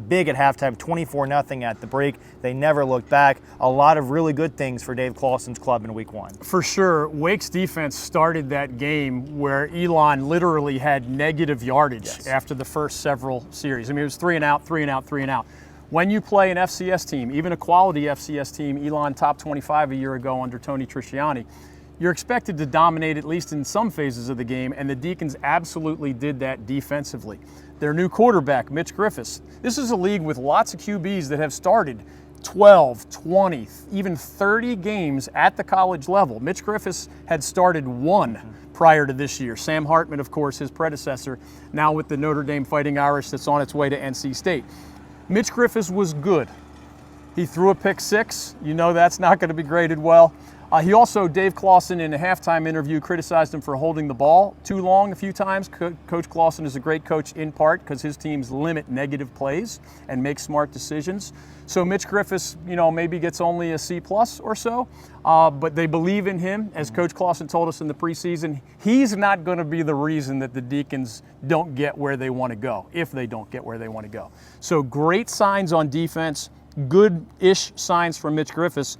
big at halftime, 24-0 at the break. They never looked back. A lot of really good things for Dave Clawson's club in week one. For sure. Wake's defense started that game where Elon literally had negative yardage after the first several series. I mean, it was 3 and out, 3 and out, 3 and out. When you play an FCS team, even a quality FCS team, Elon top 25 a year ago under Tony Trisciani, you're expected to dominate at least in some phases of the game, and the Deacons absolutely did that defensively. Their new quarterback, Mitch Griffiths. This is a league with lots of QBs that have started 12, 20, even 30 games at the college level. Mitch Griffiths had started 1 prior to this year. Sam Hartman, of course, his predecessor, now with the Notre Dame Fighting Irish that's on its way to NC State. Mitch Griffiths was good. He threw a pick 6. You know that's not going to be graded well. He also, Dave Clawson, in a halftime interview, criticized him for holding the ball too long a few times. Coach Clawson is a great coach in part because his teams limit negative plays and make smart decisions. So Mitch Griffiths, maybe gets only a C+ or so, but they believe in him. As Coach Clawson told us in the preseason, he's not going to be the reason that the Deacons don't get where they want to go, if they don't get where they want to go. So great signs on defense, good-ish signs from Mitch Griffiths.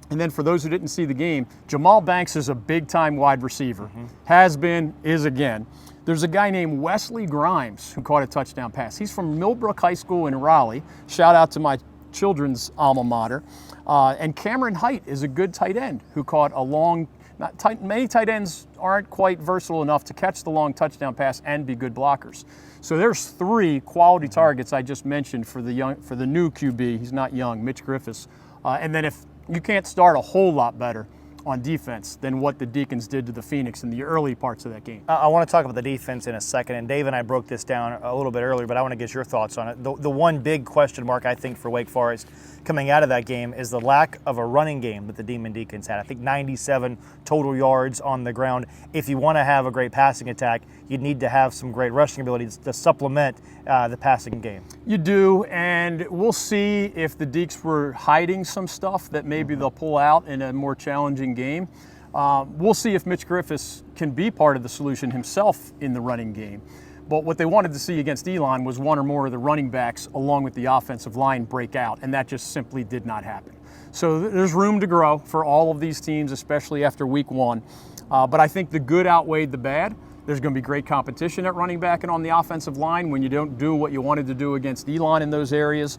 And then for those who didn't see the game, Jamal Banks is a big-time wide receiver. Has been, is again. There's a guy named Wesley Grimes who caught a touchdown pass. He's from Millbrook High School in Raleigh. Shout out to my children's alma mater. And Cameron Height is a good tight end who caught a long, many tight ends aren't quite versatile enough to catch the long touchdown pass and be good blockers. So there's 3 quality targets I just mentioned for the new QB. He's not young, Mitch Griffiths. And then if you can't start a whole lot better on defense than what the Deacons did to the Phoenix in the early parts of that game. I want to talk about the defense in a second, and Dave and I broke this down a little bit earlier, but I want to get your thoughts on it. The one big question mark, I think, for Wake Forest coming out of that game is the lack of a running game that the Demon Deacons had. I think 97 total yards on the ground. If you want to have a great passing attack, you'd need to have some great rushing abilities to supplement the passing game. You do, and we'll see if the Deeks were hiding some stuff that maybe they'll pull out in a more challenging game. We'll see if Mitch Griffiths can be part of the solution himself in the running game. But what they wanted to see against Elon was one or more of the running backs along with the offensive line break out, and that just simply did not happen. So there's room to grow for all of these teams, especially after week 1. But I think the good outweighed the bad. There's going to be great competition at running back and on the offensive line when you don't do what you wanted to do against Elon in those areas.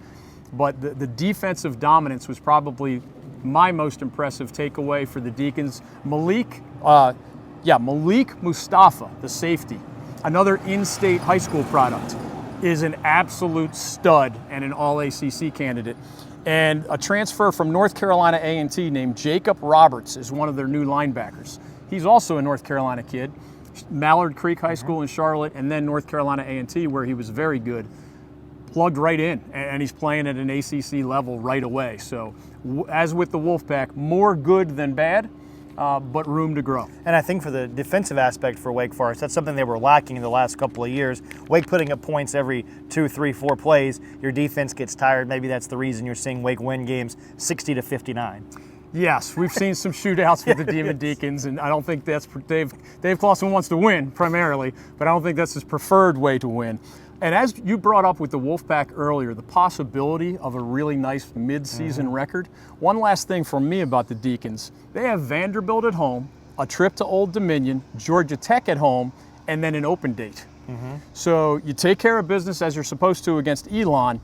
But the defensive dominance was probably my most impressive takeaway for the Deacons. Malik Mustafa, the safety, another in-state high school product. is an absolute stud and an all-ACC candidate. And a transfer from North Carolina A&T named Jacob Roberts is one of their new linebackers. He's also a North Carolina kid. Mallard Creek High School in Charlotte, and then North Carolina A&T, where he was very good. Plugged right in, and he's playing at an ACC level right away. So, as with the Wolfpack, more good than bad, but room to grow. And I think for the defensive aspect for Wake Forest, that's something they were lacking in the last couple of years. Wake putting up points every 2, 3, 4 plays. Your defense gets tired. Maybe that's the reason you're seeing Wake win games 60-59. Yes, we've seen some shootouts with the Demon Deacons, and I don't think that's Dave Clawson wants to win primarily, but I don't think that's his preferred way to win. And as you brought up with the Wolfpack earlier, the possibility of a really nice mid-season record. One last thing from me about the Deacons. They have Vanderbilt at home, a trip to Old Dominion, Georgia Tech at home, and then an open date. So you take care of business as you're supposed to against Elon.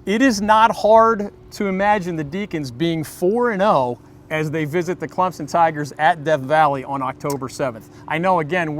It is not hard to imagine the Deacons being 4-0 as they visit the Clemson Tigers at Death Valley on October 7th. I know, again,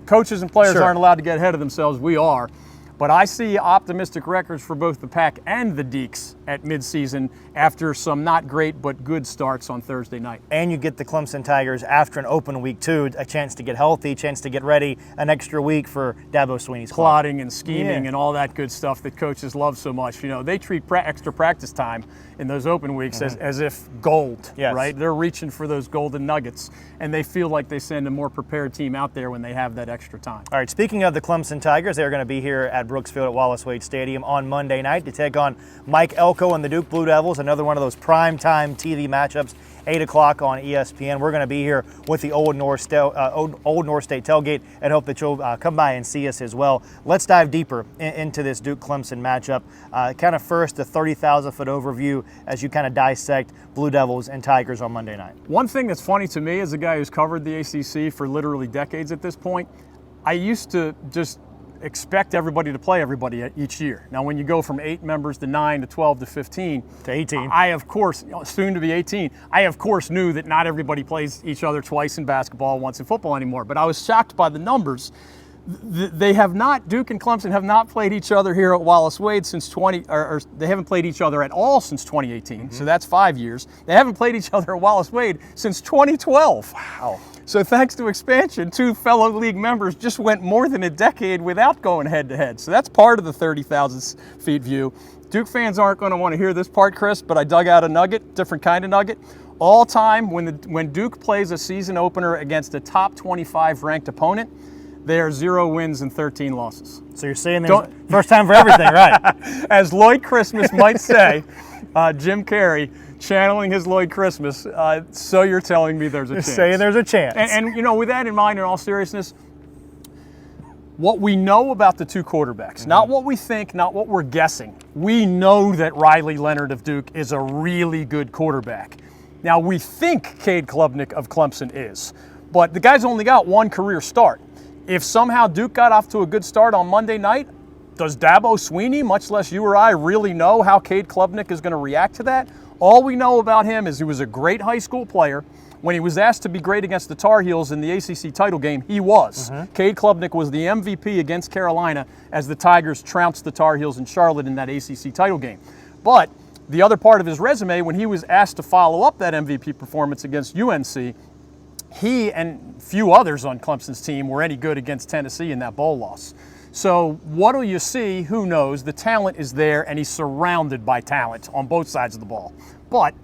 coaches and players aren't allowed to get ahead of themselves. We are. But I see optimistic records for both the Pack and the Deeks at midseason after some not great but good starts on Thursday night. And you get the Clemson Tigers after an open week too, a chance to get healthy, a chance to get ready, an extra week for Dabo Swinney's plotting and scheming and all that good stuff that coaches love so much. You know, they treat extra practice time in those open weeks as if gold, right? They're reaching for those golden nuggets, and they feel like they send a more prepared team out there when they have that extra time. All right, speaking of the Clemson Tigers, they're going to be here at Brooksfield at Wallace Wade Stadium on Monday night to take on Mike Elko and the Duke Blue Devils, another one of those primetime TV matchups, 8 o'clock on ESPN. We're going to be here with the Old North State Tailgate and hope that you'll come by and see us as well. Let's dive deeper into this Duke-Clemson matchup. Kind of first, a 30,000-foot overview as you kind of dissect Blue Devils and Tigers on Monday night. One thing that's funny to me as a guy who's covered the ACC for literally decades at this point, I used to just expect everybody to play everybody each year. Now, when you go from 8 members to 9 to 12 to 15 to 18, I of course, soon to be 18, I of course knew that not everybody plays each other twice in basketball, once in football anymore. But I was shocked by the numbers. They have not, Duke and Clemson have not played each other here at Wallace Wade since they haven't played each other at all since 2018. So that's 5 years. They haven't played each other at Wallace Wade since 2012. Wow. So thanks to expansion, 2 fellow league members just went more than a decade without going head-to-head. So that's part of the 30,000 feet view. Duke fans aren't going to want to hear this part, Chris, but I dug out a nugget, different kind of nugget. All time, when Duke plays a season opener against a top 25 ranked opponent, they are 0 wins and 13 losses. So you're saying there's first time for everything, right? As Lloyd Christmas might say, Jim Carrey, channeling his Lloyd Christmas, so you're telling me there's a chance. Saying there's a chance. And you know, with that in mind, in all seriousness, what we know about the 2 quarterbacks, not what we think, not what we're guessing. We know that Riley Leonard of Duke is a really good quarterback. Now, we think Cade Klubnik of Clemson is, but the guy's only got 1 career start. If somehow Duke got off to a good start on Monday night, does Dabo Swinney, much less you or I, really know how Cade Klubnik is going to react to that? All we know about him is he was a great high school player. When he was asked to be great against the Tar Heels in the ACC title game, he was. Cade Klubnik was the MVP against Carolina as the Tigers trounced the Tar Heels in Charlotte in that ACC title game. But the other part of his resume, when he was asked to follow up that MVP performance against UNC, he and few others on Clemson's team were any good against Tennessee in that bowl loss. So what do you see? Who knows? The talent is there, and he's surrounded by talent on both sides of the ball. But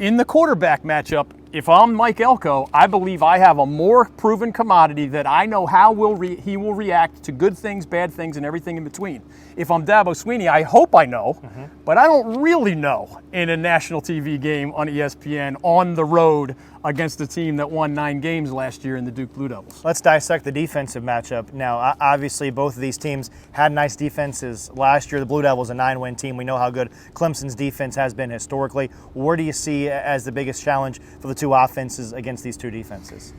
in the quarterback matchup, if I'm Mike Elko, I believe I have a more proven commodity that I know how he will react to good things, bad things, and everything in between. If I'm Dabo Swinney, I hope I know, but I don't really know in a national TV game on ESPN on the road against a team that won 9 games last year in the Duke Blue Devils. Let's dissect the defensive matchup. Now, obviously, both of these teams had nice defenses last year. The Blue Devils, a 9-win team. We know how good Clemson's defense has been historically. Where do you see as the biggest challenge for the 2 offenses against these 2 defenses?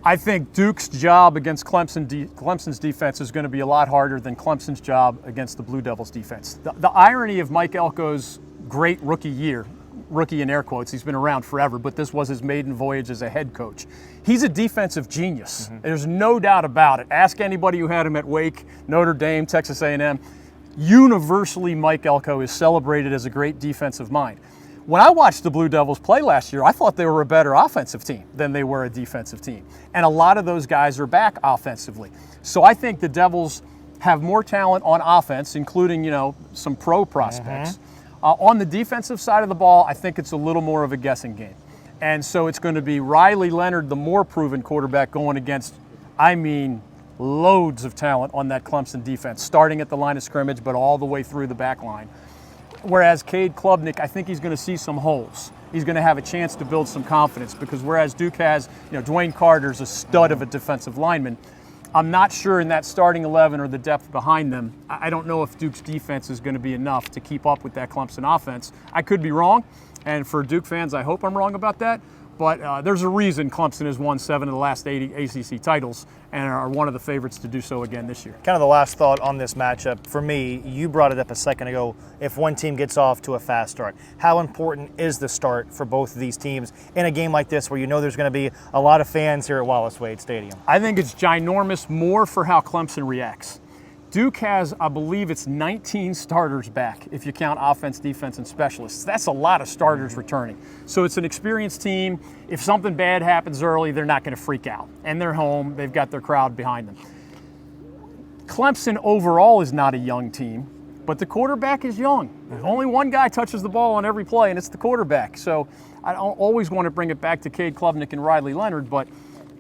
I think Duke's job against Clemson's defense is going to be a lot harder than Clemson's job against the Blue Devils defense. The irony of Mike Elko's great rookie year, rookie in air quotes, he's been around forever, but this was his maiden voyage as a head coach. He's a defensive genius. There's no doubt about it. Ask anybody who had him at Wake, Notre Dame, Texas A&M. universally Mike Elko is celebrated as a great defensive mind. When I watched the Blue Devils play last year, I thought they were a better offensive team than they were a defensive team. And a lot of those guys are back offensively. So I think the Devils have more talent on offense, including, some pro prospects. On the defensive side of the ball, I think it's a little more of a guessing game. And so it's going to be Riley Leonard, the more proven quarterback, going against, loads of talent on that Clemson defense, starting at the line of scrimmage, but all the way through the back line. Whereas Cade Klubnik, I think he's going to see some holes. He's going to have a chance to build some confidence, because whereas Duke has, Dwayne Carter's a stud of a defensive lineman, I'm not sure in that starting 11 or the depth behind them. I don't know if Duke's defense is going to be enough to keep up with that Clemson offense. I could be wrong, and for Duke fans, I hope I'm wrong about that. But there's a reason Clemson has won 7 of the last 8 ACC titles and are one of the favorites to do so again this year. Kind of the last thought on this matchup, for me, you brought it up a second ago, if one team gets off to a fast start. How important is the start for both of these teams in a game like this where there's going to be a lot of fans here at Wallace Wade Stadium? I think it's ginormous more for how Clemson reacts. Duke has, I believe it's 19 starters back if you count offense, defense, and specialists. That's a lot of starters returning. So it's an experienced team. If something bad happens early, they're not going to freak out. And they're home. They've got their crowd behind them. Clemson overall is not a young team, but the quarterback is young. Only one guy touches the ball on every play, and it's the quarterback. So I always want to bring it back to Cade Klubnik and Riley Leonard, but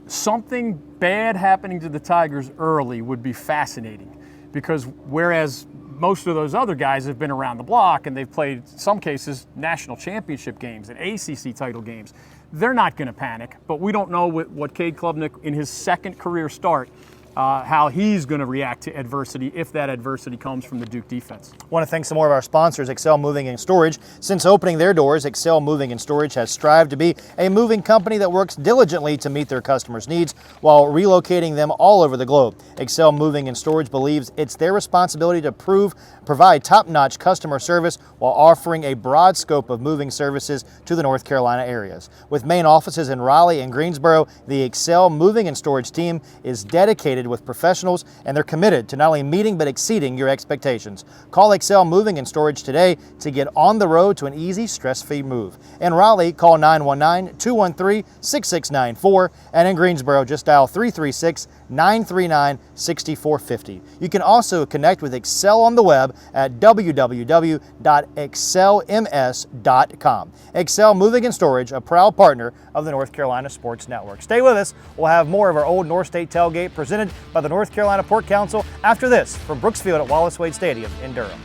something bad happening to the Tigers early would be fascinating. Because whereas most of those other guys have been around the block and they've played, in some cases, national championship games and ACC title games, they're not going to panic. But we don't know what Cade Klubnik in his second career start, how he's going to react to adversity if that adversity comes from the Duke defense. I want to thank some more of our sponsors, Excel Moving and Storage. Since opening their doors, Excel Moving and Storage has strived to be a moving company that works diligently to meet their customers' needs while relocating them all over the globe. Excel Moving and Storage believes it's their responsibility to provide top-notch customer service while offering a broad scope of moving services to the North Carolina areas. With main offices in Raleigh and Greensboro, the Excel Moving and Storage team is dedicated with professionals, and they're committed to not only meeting but exceeding your expectations. Call Excel Moving and Storage today to get on the road to an easy, stress-free move. In Raleigh, call 919-213-6694, and in Greensboro, just dial 336-939-6450. You can also connect with Excel on the web at www.excelms.com. Excel Moving and Storage, a proud partner of the North Carolina Sports Network. Stay with us. We'll have more of our Old North State Tailgate presented by the North Carolina Pork Council after this from Brooksfield at Wallace Wade Stadium in Durham.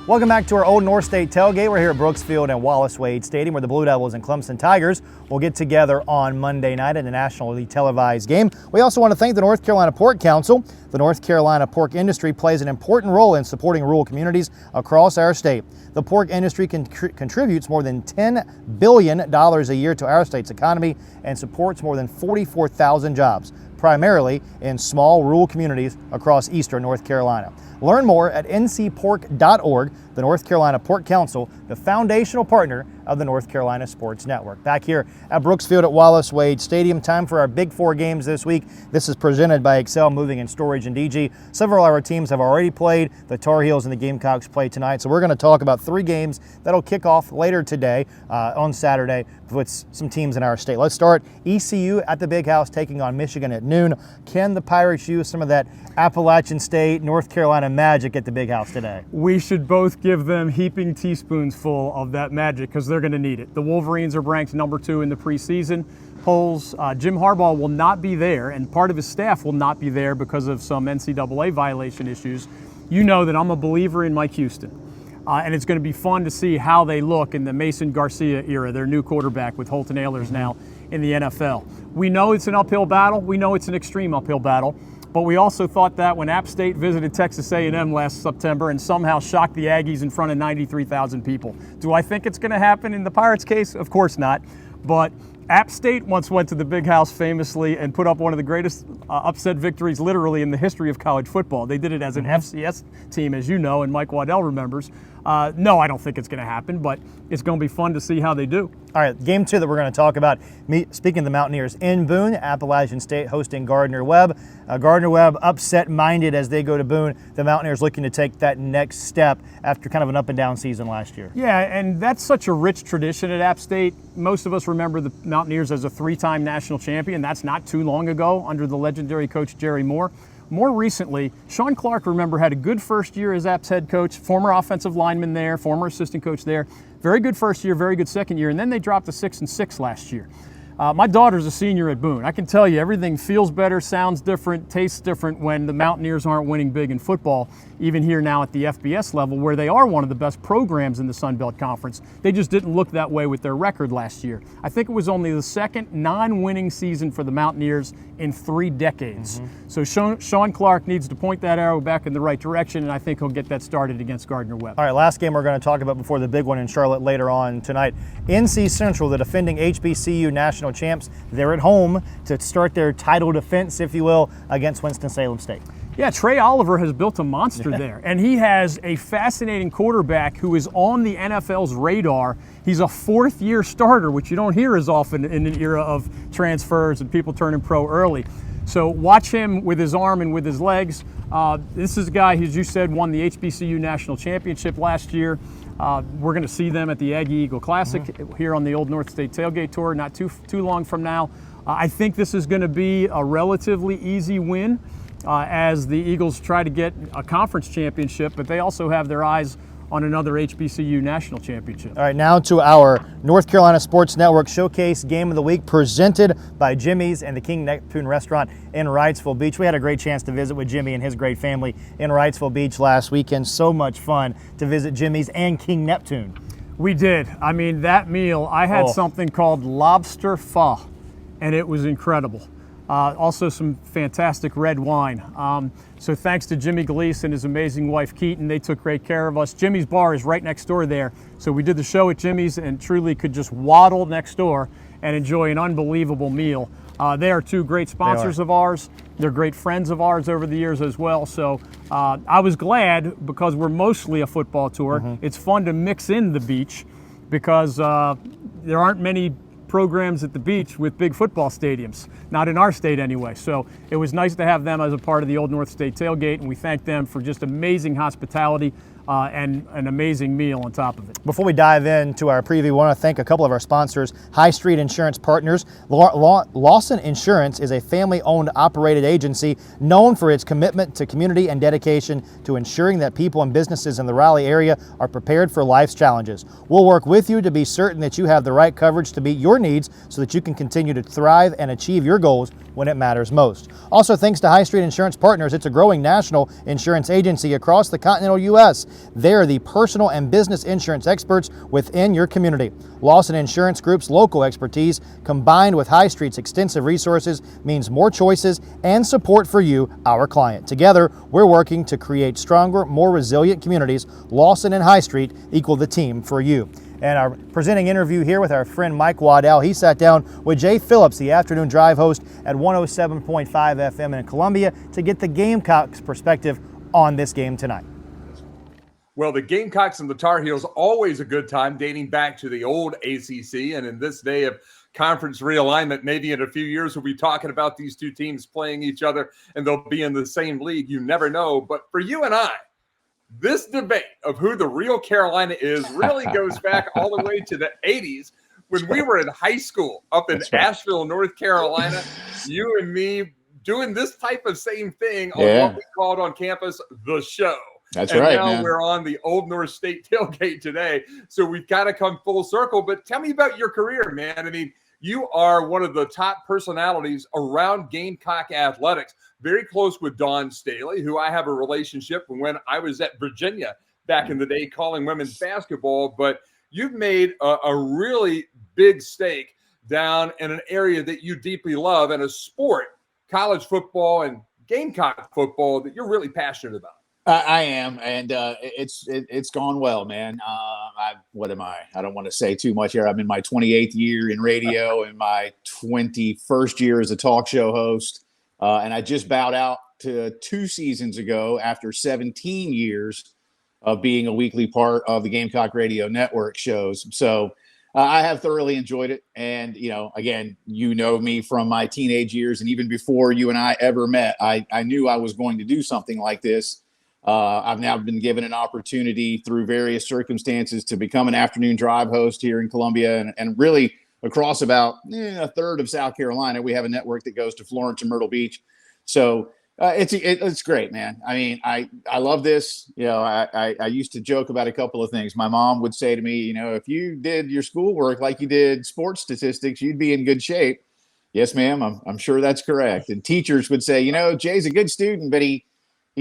Welcome back to our Old North State Tailgate. We're here at Brooksfield and Wallace Wade Stadium where the Blue Devils and Clemson Tigers will get together on Monday night in a nationally televised game. We also want to thank the North Carolina Pork Council. The North Carolina pork industry plays an important role in supporting rural communities across our state. The pork industry contributes more than $10 billion a year to our state's economy and supports more than 44,000 jobs, primarily in small rural communities across eastern North Carolina. Learn more at ncpork.org. The North Carolina Pork Council, the foundational partner of the North Carolina Sports Network. Back here at Brooksfield at Wallace Wade Stadium, time for our Big Four games this week. This is presented by Excel Moving and Storage and DG. Several of our teams have already played. The Tar Heels and the Gamecocks play tonight. So we're going to talk about 3 games that'll kick off later today on Saturday with some teams in our state. Let's start ECU at the Big House taking on Michigan at noon. Can the Pirates use some of that Appalachian State, North Carolina magic at the Big House today? We should both give them heaping teaspoons full of that magic because they're going to need it. The Wolverines are ranked number 2 in the preseason polls. Jim Harbaugh will not be there, and part of his staff will not be there because of some NCAA violation issues. You know that I'm a believer in Mike Houston. And it's going to be fun to see how they look in the Mason Garcia era, their new quarterback with Holton Ahlers now in the NFL. We know it's an uphill battle. We know it's an extreme uphill battle. But we also thought that when App State visited Texas A&M last September and somehow shocked the Aggies in front of 93,000 people. Do I think it's going to happen in the Pirates case? Of course not. But App State once went to the Big House famously and put up one of the greatest upset victories literally in the history of college football. They did it as an FCS team, as you know, and Mike Waddell remembers. No, I don't think it's going to happen, but it's going to be fun to see how they do. All right, game 2 that we're going to talk about, speaking of the Mountaineers, in Boone, Appalachian State hosting Gardner-Webb. Gardner-Webb upset-minded as they go to Boone. The Mountaineers looking to take that next step after kind of an up-and-down season last year. Yeah, and that's such a rich tradition at App State. Most of us remember the Mountaineers as a 3-time national champion. That's not too long ago under the legendary coach Jerry Moore. More recently, Sean Clark, remember, had a good first year as App's head coach, former offensive lineman there, former assistant coach there. Very good first year, very good second year, and then they dropped to 6-6 last year. My daughter's a senior at Boone. I can tell you everything feels better, sounds different, tastes different when the Mountaineers aren't winning big in football, even here now at the FBS level where they are one of the best programs in the Sun Belt Conference. They just didn't look that way with their record last year. I think it was only the second non-winning season for the Mountaineers in 3 decades. So Sean Clark needs to point that arrow back in the right direction, and I think he'll get that started against Gardner-Webb. All right, last game we're going to talk about before the big one in Charlotte later on tonight. NC Central, the defending HBCU national champs, they're at home to start their title defense, if you will, against Winston-Salem State. Yeah, Trey Oliver has built a monster there, and he has a fascinating quarterback who is on the NFL's radar. He's a 4th-year starter, which you don't hear as often in an era of transfers and people turning pro early. So watch him with his arm and with his legs. This is a guy who, as you said, won the HBCU National Championship last year. We're going to see them at the Aggie Eagle Classic here on the Old North State Tailgate Tour not too long from now. I think this is going to be a relatively easy win as the Eagles try to get a conference championship, but they also have their eyes on another HBCU national championship. All right, now to our North Carolina Sports Network Showcase Game of the Week presented by Jimmy's and the King Neptune Restaurant in Wrightsville Beach. We had a great chance to visit with Jimmy and his great family in Wrightsville Beach last weekend. So much fun to visit Jimmy's and King Neptune. We did. I mean, that meal, I had something called lobster pho, and it was incredible. Also some fantastic red wine. So thanks to Jimmy Gleason and his amazing wife Keaton, they took great care of us. Jimmy's bar is right next door there. So we did the show at Jimmy's and truly could just waddle next door and enjoy an unbelievable meal. They are 2 great sponsors of ours. They're great friends of ours over the years as well. So I was glad because we're mostly a football tour. It's fun to mix in the beach because there aren't many programs at the beach with big football stadiums, not in our state anyway. So it was nice to have them as a part of the Old North State Tailgate, and we thank them for just amazing hospitality and an amazing meal on top of it. Before we dive into our preview, we want to thank a couple of our sponsors, High Street Insurance Partners. Lawson Insurance is a family-owned operated agency known for its commitment to community and dedication to ensuring that people and businesses in the Raleigh area are prepared for life's challenges. We'll work with you to be certain that you have the right coverage to meet your needs so that you can continue to thrive and achieve your goals when it matters most. Also, thanks to High Street Insurance Partners, it's a growing national insurance agency across the continental U.S. They're the personal and business insurance experts within your community. Lawson Insurance Group's local expertise combined with High Street's extensive resources means more choices and support for you, our client. Together, we're working to create stronger, more resilient communities. Lawson and High Street equal the team for you. And our presenting interview here with our friend Mike Waddell. He sat down with Jay Phillips, the afternoon drive host at 107.5 FM in Columbia, to get the Gamecocks' perspective on this game tonight. Well, the Gamecocks and the Tar Heels, always a good time, dating back to the old ACC. And in this day of conference realignment, maybe in a few years we'll be talking about these 2 teams playing each other and they'll be in the same league. You never know. But for you and I, this debate of who the real Carolina is really goes back all the way to the 80s when we were in high school up in Asheville, North Carolina. You and me doing this type of same thing on what we called on campus the show. That's and right. Now man. we're on the Old North State Tailgate today. So we've kind of come full circle. But tell me about your career, man. I mean, you are one of the top personalities around Gamecock athletics, very close with Don Staley, who I have a relationship when I was at Virginia back in the day calling women's basketball, but you've made a really big stake down in an area that you deeply love and a sport, college football and Gamecock football, that you're really passionate about. I am, and it's gone well, man. What am I? I don't want to say too much here. I'm in my 28th year in radio and my 21st year as a talk show host, and I just bowed out to 2 seasons ago after 17 years of being a weekly part of the Gamecock Radio Network shows. So I have thoroughly enjoyed it, and again, me from my teenage years, and even before you and I ever met, I knew I was going to do something like this. I've now been given an opportunity through various circumstances to become an afternoon drive host here in Columbia and really across about a third of South Carolina. We have a network that goes to Florence and Myrtle Beach. So it's great, man. I mean, I love this. I used to joke about a couple of things. My mom would say to me, if you did your schoolwork like you did sports statistics, you'd be in good shape. Yes, ma'am. I'm sure that's correct. And teachers would say, Jay's a good student, but he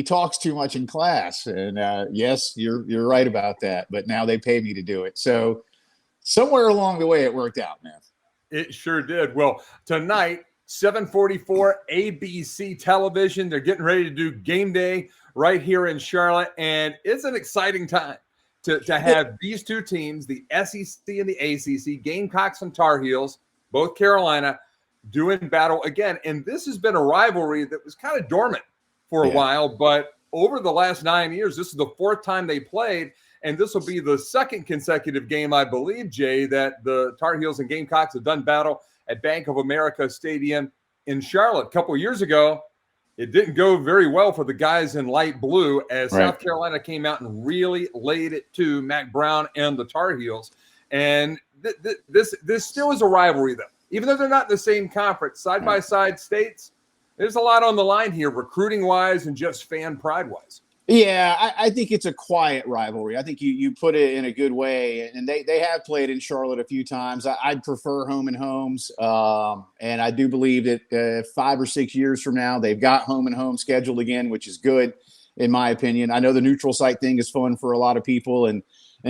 talks too much in class. And yes, you're right about that. But now they pay me to do it. So somewhere along the way, it worked out, man. It sure did. Well, tonight, 7:44 ABC television. They're getting ready to do game day right here in Charlotte. And it's an exciting time to have these two teams, the SEC and the ACC, Gamecocks and Tar Heels, both Carolina, doing battle again. And this has been a rivalry that was kind of dormant for a while, but over the last 9 years, this is the 4th time they played, and this will be the 2nd consecutive game, I believe, Jay, that the Tar Heels and Gamecocks have done battle at Bank of America Stadium in Charlotte. A couple of years ago, it didn't go very well for the guys in light blue as South Carolina came out and really laid it to Mac Brown and the Tar Heels. And this still is a rivalry, though. Even though they're not in the same conference, side-by-side states, there's a lot on the line here, recruiting-wise and just fan pride-wise. Yeah, I think it's a quiet rivalry. I think you put it in a good way. And they have played in Charlotte a few times. I'd prefer home and homes. And I do believe that 5 or 6 years from now, they've got home and home scheduled again, which is good, in my opinion. I know the neutral site thing is fun for a lot of people and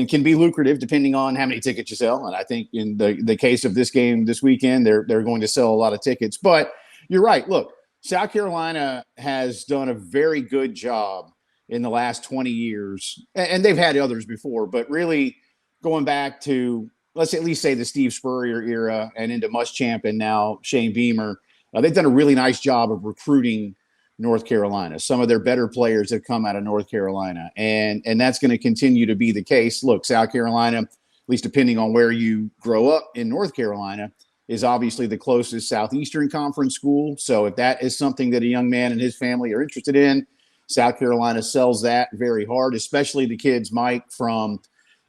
can be lucrative depending on how many tickets you sell. And I think in the case of this game this weekend, they're going to sell a lot of tickets. But you're right. Look, South Carolina has done a very good job in the last 20 years, and they've had others before, but really going back to, let's at least say the Steve Spurrier era and into Muschamp and now Shane Beamer, they've done a really nice job of recruiting North Carolina. Some of their better players have come out of North Carolina, and that's going to continue to be the case. Look, South Carolina, at least depending on where you grow up in North Carolina, is obviously the closest Southeastern Conference school. So if that is something that a young man and his family are interested in, South Carolina sells that very hard, especially the kids, Mike, from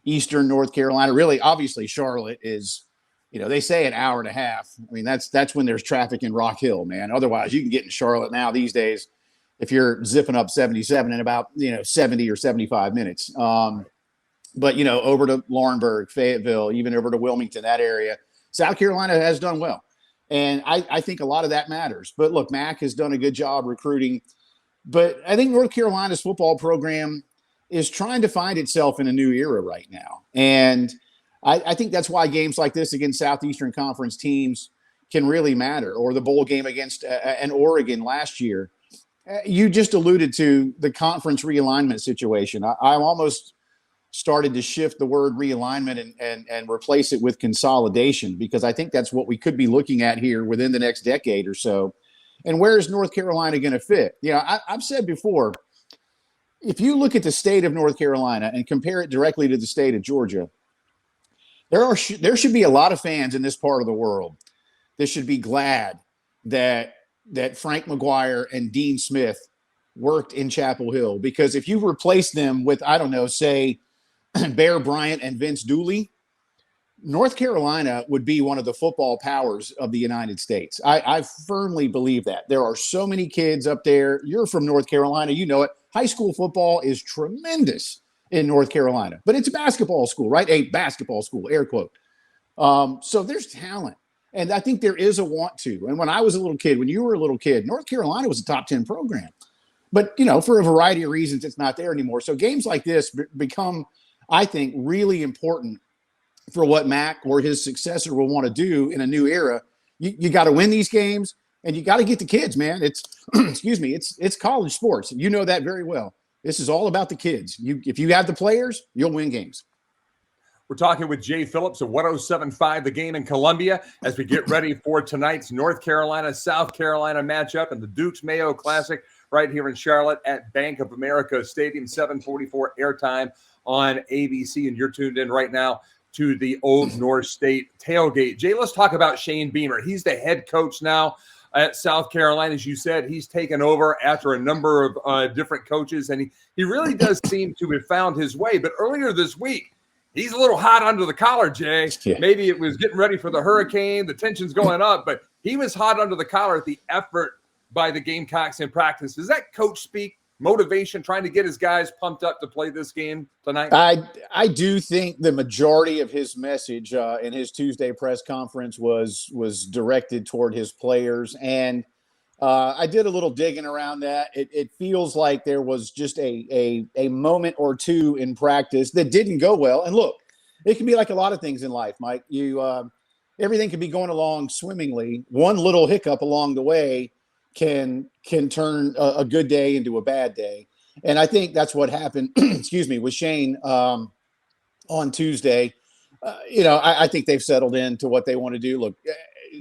Eastern North Carolina. Really, obviously, Charlotte is, they say an hour and a half. I mean, that's when there's traffic in Rock Hill, man. Otherwise, you can get in Charlotte now these days if you're zipping up 77 in about, 70 or 75 minutes. But, over to Laurinburg, Fayetteville, even over to Wilmington, that area, South Carolina has done well. And I think a lot of that matters. But look, Mac has done a good job recruiting. But I think North Carolina's football program is trying to find itself in a new era right now. And I think that's why games like this against Southeastern Conference teams can really matter, or the bowl game against an Oregon last year. You just alluded to the conference realignment situation. I almost started to shift the word realignment and replace it with consolidation, because I think that's what we could be looking at here within the next decade or so. And where is North Carolina going to fit? I've said before, if you look at the state of North Carolina and compare it directly to the state of Georgia, there should be a lot of fans in this part of the world that should be glad that Frank McGuire and Dean Smith worked in Chapel Hill, because if you replace them with, I don't know, say Bear Bryant and Vince Dooley, North Carolina would be one of the football powers of the United States. I firmly believe that. There are so many kids up there. You're from North Carolina. You know it. High school football is tremendous in North Carolina. But it's a basketball school, right? A basketball school, air quote. So there's talent. And I think there is a want to. And when I was a little kid, when you were a little kid, North Carolina was a top 10 program. But, for a variety of reasons, it's not there anymore. So games like this become, I think, really important for what Mac or his successor will want to do in a new era. You got to win these games, and you got to get the kids, man. It's, excuse me, it's college sports. You know that very well. This is all about the kids. If you have the players, you'll win games. We're talking with Jay Phillips of 107.5 The Game in Columbia as we get ready for tonight's North Carolina-South Carolina matchup and the Dukes Mayo Classic right here in Charlotte at Bank of America Stadium, 7:44 airtime on ABC. And you're tuned in right now to the Old North State Tailgate. Jay, let's talk about Shane Beamer. He's the head coach now at South Carolina. As you said, he's taken over after a number of different coaches, and he really does seem to have found his way. But earlier this week, he's a little hot under the collar, Jay. Yeah. Maybe it was getting ready for the hurricane. The tension's going up, but he was hot under the collar at the effort by the Gamecocks in practice. Does that coach speak motivation, trying to get his guys pumped up to play this game tonight? I do think the majority of his message in his Tuesday press conference was directed toward his players. And I did a little digging around that. It feels like there was just a moment or two in practice that didn't go well. And look, it can be like a lot of things in life, Mike. Everything can be going along swimmingly. One little hiccup along the way can turn a good day into a bad day. And I think that's what happened, excuse me, with Shane on Tuesday. I think they've settled into what they want to do. Look,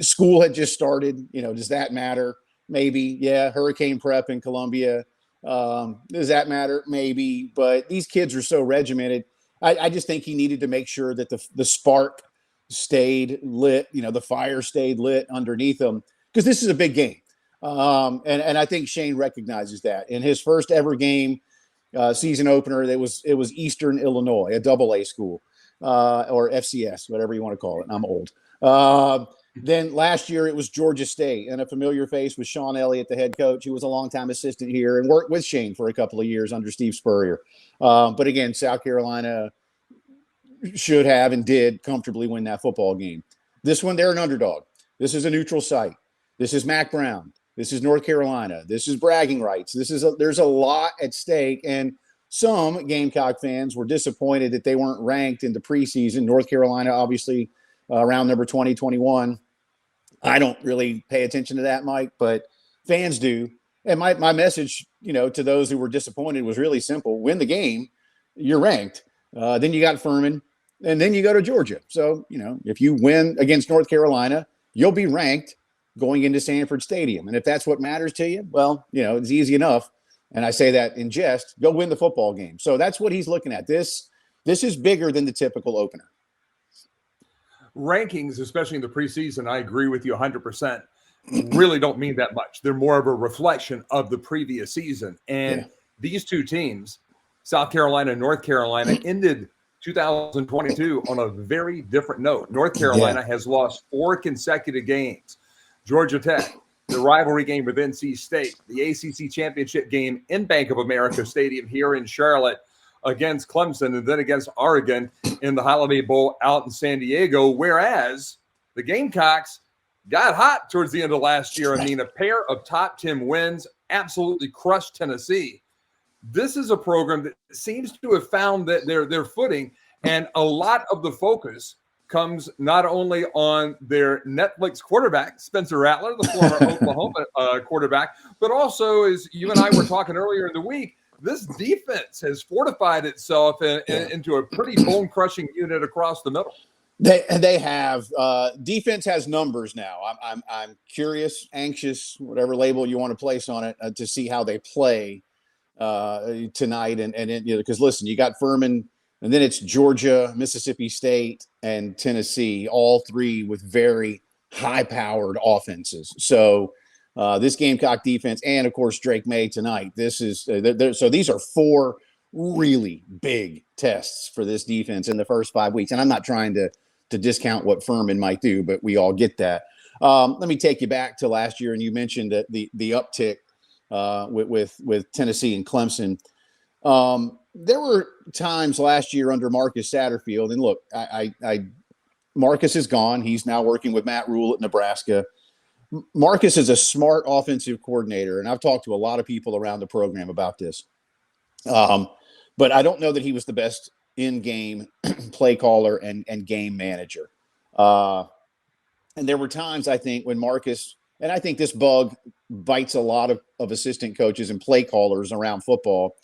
school had just started. Does that matter? Maybe. Yeah. Hurricane prep in Columbia. Does that matter? Maybe. But these kids are so regimented. I just think he needed to make sure that the spark stayed lit, the fire stayed lit underneath them, because this is a big game. And I think Shane recognizes that. In his first ever game, season opener, it was Eastern Illinois, a AA school, or FCS, whatever you want to call it. I'm old. Then last year it was Georgia State, and a familiar face was Sean Elliott, the head coach, who was a longtime assistant here and worked with Shane for a couple of years under Steve Spurrier. But again, South Carolina should have and did comfortably win that football game. This one, they're an underdog. This is a neutral site. This is Mac Brown. This is North Carolina. This is bragging rights. There's a lot at stake. And some Gamecock fans were disappointed that they weren't ranked in the preseason. North Carolina, obviously, around number 20, 21. I don't really pay attention to that, Mike, but fans do. And my message, to those who were disappointed was really simple. Win the game, you're ranked. Then you got Furman, and then you go to Georgia. So, if you win against North Carolina, you'll be ranked going into Sanford Stadium. And if that's what matters to you, well, it's easy enough. And I say that in jest, go win the football game. So that's what he's looking at. This is bigger than the typical opener. Rankings, especially in the preseason, I agree with you 100%, really don't mean that much. They're more of a reflection of the previous season. And these two teams, South Carolina and North Carolina, ended 2022 on a very different note. North Carolina has lost 4 consecutive games. Georgia Tech, the rivalry game with NC State, the ACC championship game in Bank of America Stadium here in Charlotte against Clemson, and then against Oregon in the Holiday Bowl out in San Diego, whereas the Gamecocks got hot towards the end of last year. I mean, a pair of top 10 wins, absolutely crushed Tennessee. This is a program that seems to have found that their footing, and a lot of the focus comes not only on their Netflix quarterback, Spencer Rattler, the former Oklahoma quarterback, but also, as you and I were talking earlier in the week, this defense has fortified itself into a pretty bone-crushing unit across the middle. They have. Defense has numbers now. I'm curious, anxious, whatever label you want to place on it, to see how they play tonight. And because listen, you got Furman, and then it's Georgia, Mississippi State, and Tennessee, all three with very high-powered offenses. So this Gamecock defense, and of course Drake May tonight. This is so these are 4 really big tests for this defense in the first 5 weeks. And I'm not trying to discount what Furman might do, but we all get that. Let me take you back to last year, and you mentioned that the uptick with Tennessee and Clemson. There were times last year under Marcus Satterfield, and look, Marcus is gone. He's now working with Matt Rule at Nebraska. Marcus is a smart offensive coordinator, and I've talked to a lot of people around the program about this. But I don't know that he was the best in-game play caller and game manager. And there were times, I think, when Marcus, and I think this bug bites a lot of assistant coaches and play callers around football.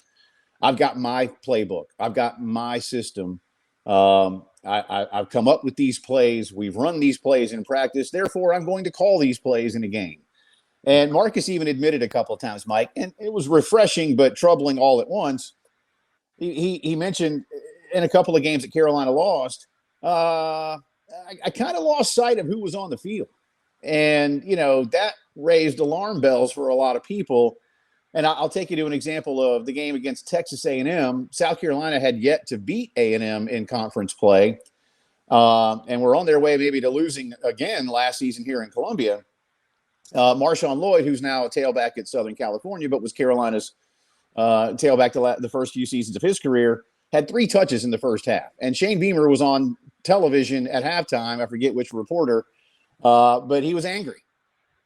I've got my playbook. I've got my system. I've come up with these plays. We've run these plays in practice. Therefore, I'm going to call these plays in a game. And Marcus even admitted a couple of times, Mike, and it was refreshing but troubling all at once. He mentioned in a couple of games that Carolina lost, I kind of lost sight of who was on the field. And, that raised alarm bells for a lot of people. And I'll take you to an example of the game against Texas A&M. South Carolina had yet to beat A&M in conference play. And we're on their way maybe to losing again last season here in Columbia. Marshawn Lloyd, who's now a tailback at Southern California, but was Carolina's tailback the first few seasons of his career, had 3 touches in the first half. And Shane Beamer was on television at halftime. I forget which reporter, but he was angry.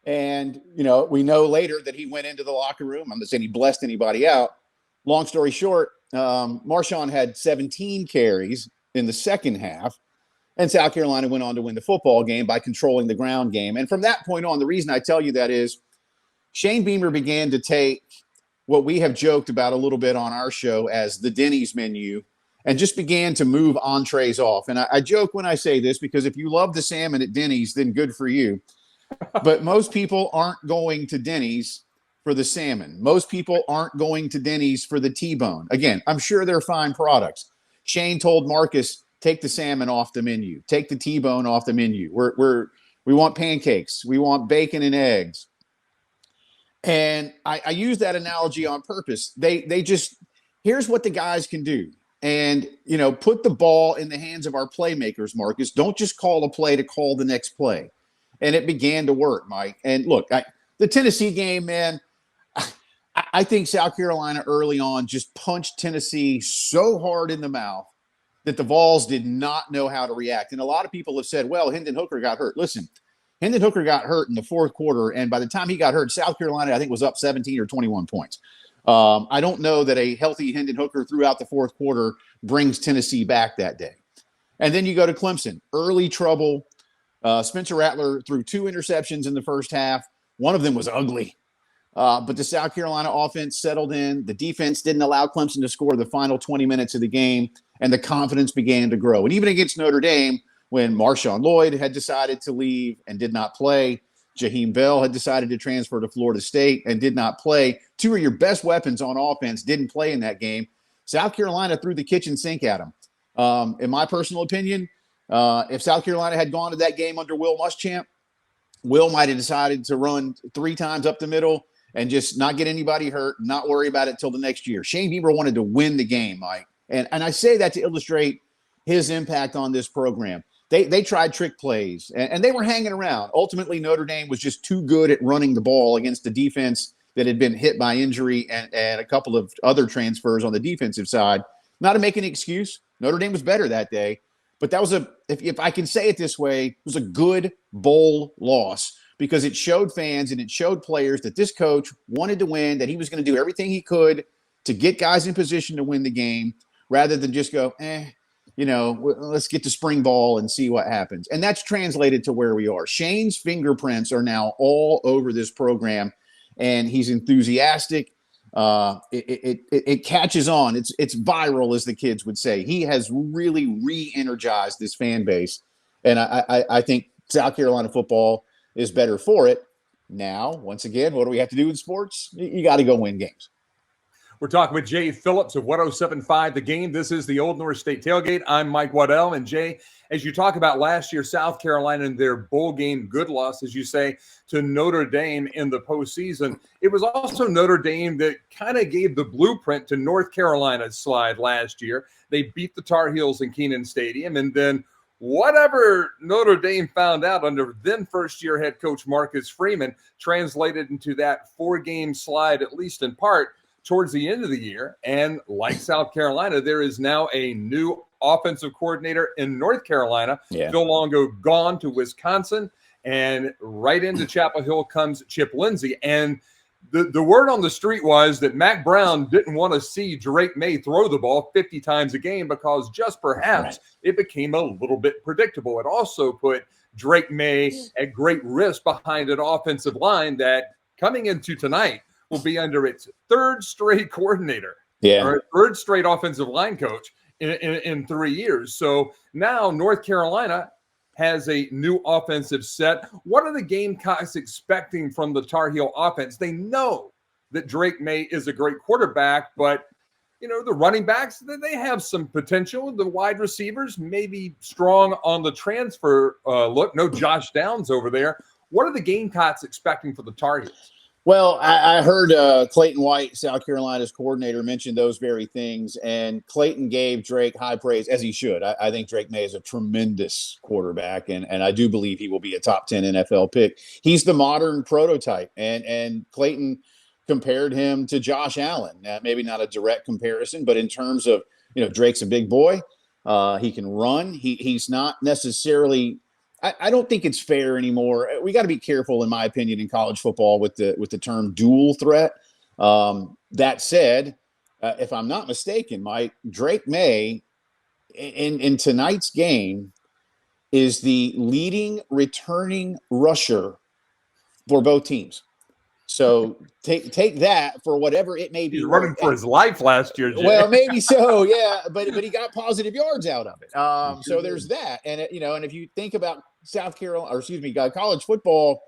And, we know later that he went into the locker room. I'm not saying he blessed anybody out. Long story short, Marshawn had 17 carries in the second half, and South Carolina went on to win the football game by controlling the ground game. And from that point on, the reason I tell you that is Shane Beamer began to take what we have joked about a little bit on our show as the Denny's menu and just began to move entrees off. And I joke when I say this because if you love the salmon at Denny's, then good for you. But most people aren't going to Denny's for the salmon. Most people aren't going to Denny's for the T-bone. Again, I'm sure they're fine products. Shane told Marcus, take the salmon off the menu. Take the T-bone off the menu. We want pancakes. We want bacon and eggs. And I use that analogy on purpose. They just, here's what the guys can do. And, put the ball in the hands of our playmakers, Marcus. Don't just call a play to call the next play. And it began to work, Mike. And look, the Tennessee game, man, I think South Carolina early on just punched Tennessee so hard in the mouth that the Vols did not know how to react. And a lot of people have said, well, Hendon Hooker got hurt. Listen, Hendon Hooker got hurt in the fourth quarter, and by the time he got hurt, South Carolina, I think, was up 17 or 21 points. I don't know that a healthy Hendon Hooker throughout the fourth quarter brings Tennessee back that day. And then you go to Clemson. Early trouble. Spencer Rattler threw 2 interceptions in the first half. One of them was ugly. But the South Carolina offense settled in. The defense didn't allow Clemson to score the final 20 minutes of the game, and the confidence began to grow. And even against Notre Dame, when Marshawn Lloyd had decided to leave and did not play, Jaheim Bell had decided to transfer to Florida State and did not play. 2 of your best weapons on offense didn't play in that game. South Carolina threw the kitchen sink at them. In my personal opinion, if South Carolina had gone to that game under Will Muschamp, Will might have decided to run 3 times up the middle and just not get anybody hurt, not worry about it till the next year. Shane Beamer wanted to win the game, Mike. And I say that to illustrate his impact on this program. They tried trick plays, and they were hanging around. Ultimately, Notre Dame was just too good at running the ball against the defense that had been hit by injury and a couple of other transfers on the defensive side. Not to make an excuse. Notre Dame was better that day. But that was if I can say it this way, it was a good bowl loss because it showed fans and it showed players that this coach wanted to win, that he was going to do everything he could to get guys in position to win the game rather than just go, let's get to spring ball and see what happens. And that's translated to where we are. Shane's fingerprints are now all over this program, and he's enthusiastic. It catches on. It's viral, as the kids would say. He has really re-energized this fan base, and I think South Carolina football is better for it. Now, once again, what do we have to do in sports? You got to go win games. We're talking with Jay Phillips of 107.5 The Game. This is the Old North State Tailgate. I'm Mike Waddell. And Jay, as you talk about last year, South Carolina and their bowl game, good loss, as you say, to Notre Dame in the postseason. It was also Notre Dame that kind of gave the blueprint to North Carolina's slide last year. They beat the Tar Heels in Kenan Stadium. And then whatever Notre Dame found out under then first-year head coach Marcus Freeman translated into that 4-game slide, at least in part, towards the end of the year. And like South Carolina, there is now a new offensive coordinator in North Carolina. Phil Longo gone to Wisconsin. and right into Chapel Hill comes Chip Lindsey. And the word on the street was that Mac Brown didn't want to see Drake May throw the ball 50 times a game because just perhaps it became a little bit predictable. It also put Drake May at great risk behind an offensive line that coming into tonight will be under its third straight coordinator, or third straight offensive line coach in 3 years. So now North Carolina has a new offensive set. What are the Gamecocks expecting from the Tar Heel offense? They know that Drake May is a great quarterback, but the running backs, they have some potential. The wide receivers may be strong on the transfer look. No Josh Downs over there. What are the Gamecocks expecting for the Tar Heels? Well, I heard Clayton White, South Carolina's coordinator, mention those very things, and Clayton gave Drake high praise, as he should. I think Drake May is a tremendous quarterback, and I do believe he will be a top 10 NFL pick. He's the modern prototype, and Clayton compared him to Josh Allen. Maybe not a direct comparison, but in terms of, Drake's a big boy. He can run. He's not necessarily – I don't think it's fair anymore. We got to be careful, in my opinion, in college football with the term dual threat. That said, if I'm not mistaken, Mike, Drake May in tonight's game is the leading returning rusher for both teams. So take that for whatever it may be. He's running for his life last year, Jay. Well, maybe so, yeah. But he got positive yards out of it. So there's that. And and if you think about college football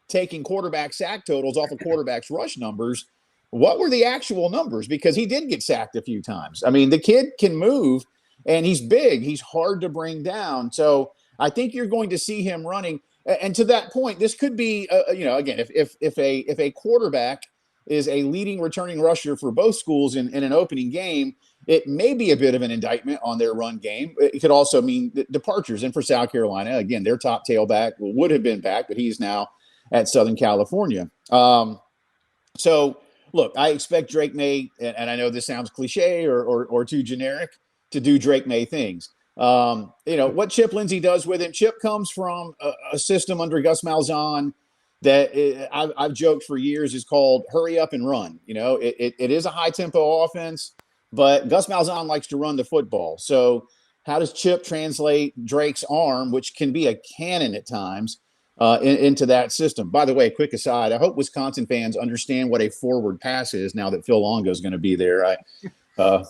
taking quarterback sack totals off of quarterback's rush numbers, what were the actual numbers? Because he did get sacked a few times. I mean, the kid can move, and he's big. He's hard to bring down. So I think you're going to see him running. And to that point, this could be, again, if a quarterback is a leading returning rusher for both schools in an opening game, it may be a bit of an indictment on their run game. It could also mean departures. And for South Carolina, again, their top tailback would have been back, but he's now at Southern California. So, look, I expect Drake May, and I know this sounds cliche or too generic, to do Drake May things. What Chip Lindsey does with him. Chip comes from a system under Gus Malzahn that I've joked for years is called hurry up and run. It is a high tempo offense, but Gus Malzahn likes to run the football. So how does Chip translate Drake's arm, which can be a cannon at times, into that system? By the way, quick aside, I hope Wisconsin fans understand what a forward pass is now that Phil Longo is going to be there.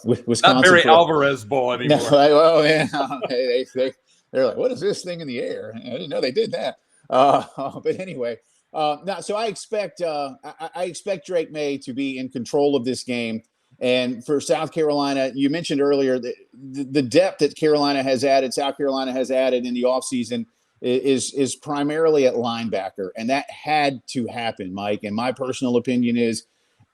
Wisconsin, not very Alvarez ball anymore. No, they're like, what is this thing in the air? I didn't know they did that. But anyway, so I expect Drake May to be in control of this game. And for South Carolina, you mentioned earlier the depth that South Carolina has added in the offseason is primarily at linebacker, and that had to happen, Mike. And my personal opinion is,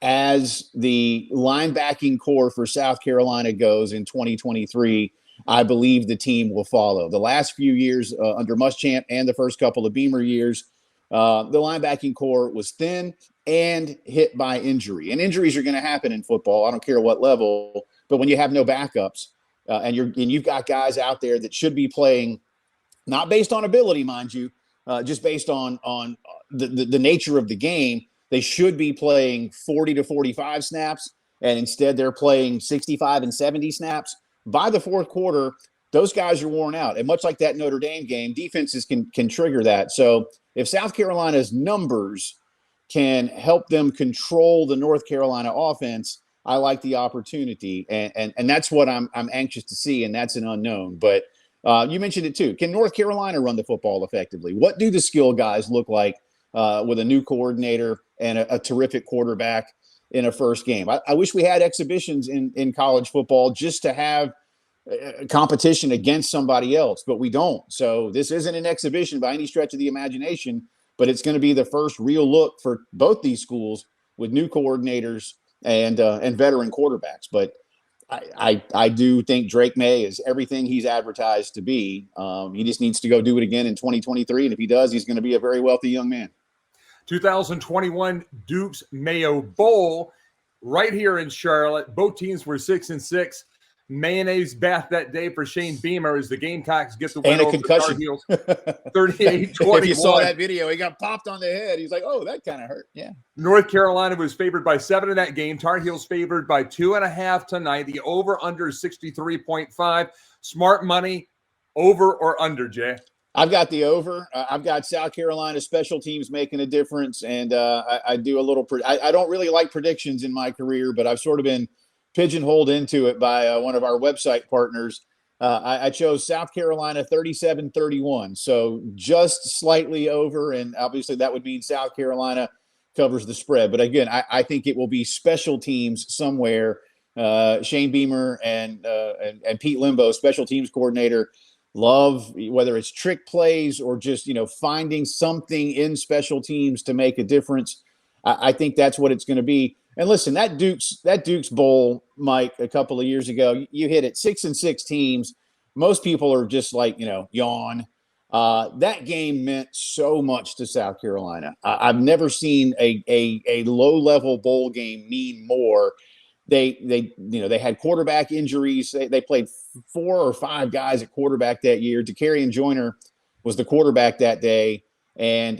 as the linebacking core for South Carolina goes in 2023, I believe the team will follow. The last few years under Muschamp and the first couple of Beamer years, the linebacking core was thin and hit by injury. And injuries are going to happen in football. I don't care what level. But when you have no backups and you've got guys out there that should be playing, not based on ability, mind you, just based on the nature of the game, they should be playing 40 to 45 snaps, and instead they're playing 65 and 70 snaps. By the fourth quarter, those guys are worn out. And much like that Notre Dame game, defenses can trigger that. So if South Carolina's numbers can help them control the North Carolina offense, I like the opportunity. And that's what I'm anxious to see, and that's an unknown. But you mentioned it too. Can North Carolina run the football effectively? What do the skill guys look like with a new coordinator and a terrific quarterback in a first game? I wish we had exhibitions in college football just to have competition against somebody else, but we don't. So this isn't an exhibition by any stretch of the imagination, but it's going to be the first real look for both these schools with new coordinators and veteran quarterbacks. But I do think Drake May is everything he's advertised to be. He just needs to go do it again in 2023. And if he does, he's going to be a very wealthy young man. 2021 Duke's Mayo Bowl right here in Charlotte. Both teams were 6-6. mayonnaise bath that day for Shane Beamer as the Gamecocks get the win And a over concussion. the Tar Heels, 38-21. If you saw that video, he got popped on the head. He's like, oh, that kind of hurt. Yeah. North Carolina was favored by 7 in that game. Tar Heels favored by 2.5 tonight. The over-under is 63.5. Smart money, over or under, Jay? I've got the over. I've got South Carolina special teams making a difference, and I do a little. I don't really like predictions in my career, but I've sort of been pigeonholed into it by one of our website partners. I chose South Carolina 37-31, so just slightly over, and obviously that would mean South Carolina covers the spread. But again, I think it will be special teams somewhere. Shane Beamer and Pete Limbo, special teams coordinator, love whether it's trick plays or just finding something in special teams to make a difference. I think that's what it's going to be. And listen, that Duke's Bowl, Mike, a couple of years ago, you hit it 6-6 teams. Most people are just like yawn. That game meant so much to South Carolina. I've never seen a low level bowl game mean more. They had quarterback injuries. They played 4 or 5 guys at quarterback that year. Takarian Joyner was the quarterback that day, and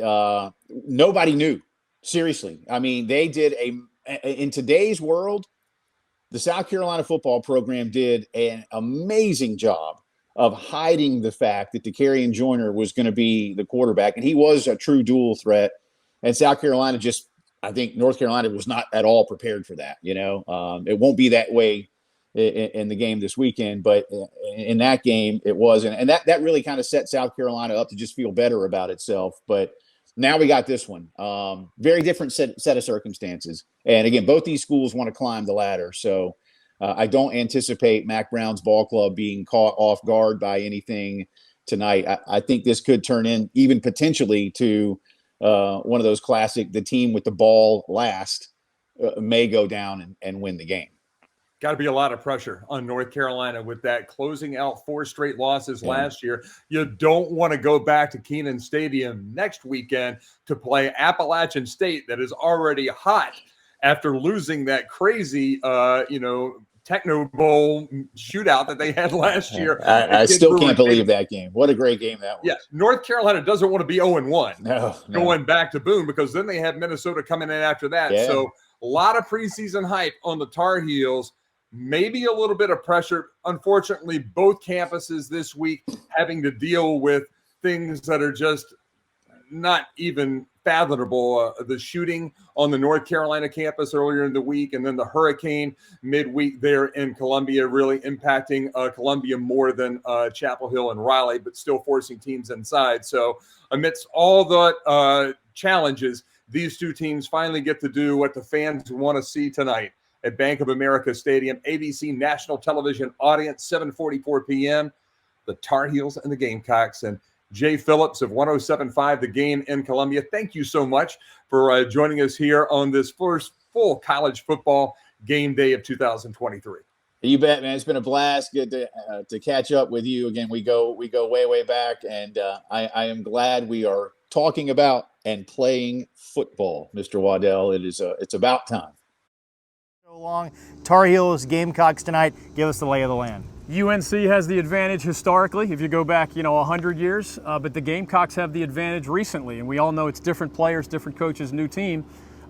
nobody knew. Seriously, I mean, they did in today's world, the South Carolina football program did an amazing job of hiding the fact that Takarian Joyner was going to be the quarterback, and he was a true dual threat. And South Carolina I think North Carolina was not at all prepared for that. It won't be that way in the game this weekend, but in that game it was, and that really kind of set South Carolina up to just feel better about itself. But now we got this one, very different set of circumstances. And again, both these schools want to climb the ladder, so I don't anticipate Mac Brown's ball club being caught off guard by anything tonight. I think this could turn in even potentially to one of those classic, the team with the ball last may go down and win the game. Got to be a lot of pressure on North Carolina with that closing out 4 straight losses last year. You don't want to go back to Kenan Stadium next weekend to play Appalachian State that is already hot after losing that crazy, Techno Bowl shootout that they had last year. I still can't believe that game. What a great game that was. Yeah, North Carolina doesn't want to be 0-1 no. going back to Boone, because then they have Minnesota coming in after that. Yeah. So a lot of preseason hype on the Tar Heels, maybe a little bit of pressure. Unfortunately, both campuses this week having to deal with things that are just not even fathomable. The shooting on the North Carolina campus earlier in the week, and then the hurricane midweek there in Columbia, really impacting Columbia more than Chapel Hill and Raleigh, but still forcing teams inside. So amidst all the challenges, these two teams finally get to do what the fans want to see tonight at Bank of America Stadium. ABC national television audience, 7:44 p.m. The Tar Heels and the Gamecocks. And Jay Phillips of 107.5 The Game in Columbia, thank you so much for joining us here on this first full college football game day of 2023. You bet, man. It's been a blast. Good to catch up with you again. We go way back, and I am glad we are talking about and playing football, Mr. Waddell. It's about time. So long. Tar Heels, Gamecocks tonight. Give us the lay of the land. UNC has the advantage historically, if you go back, 100 years, but the Gamecocks have the advantage recently, and we all know it's different players, different coaches, new team,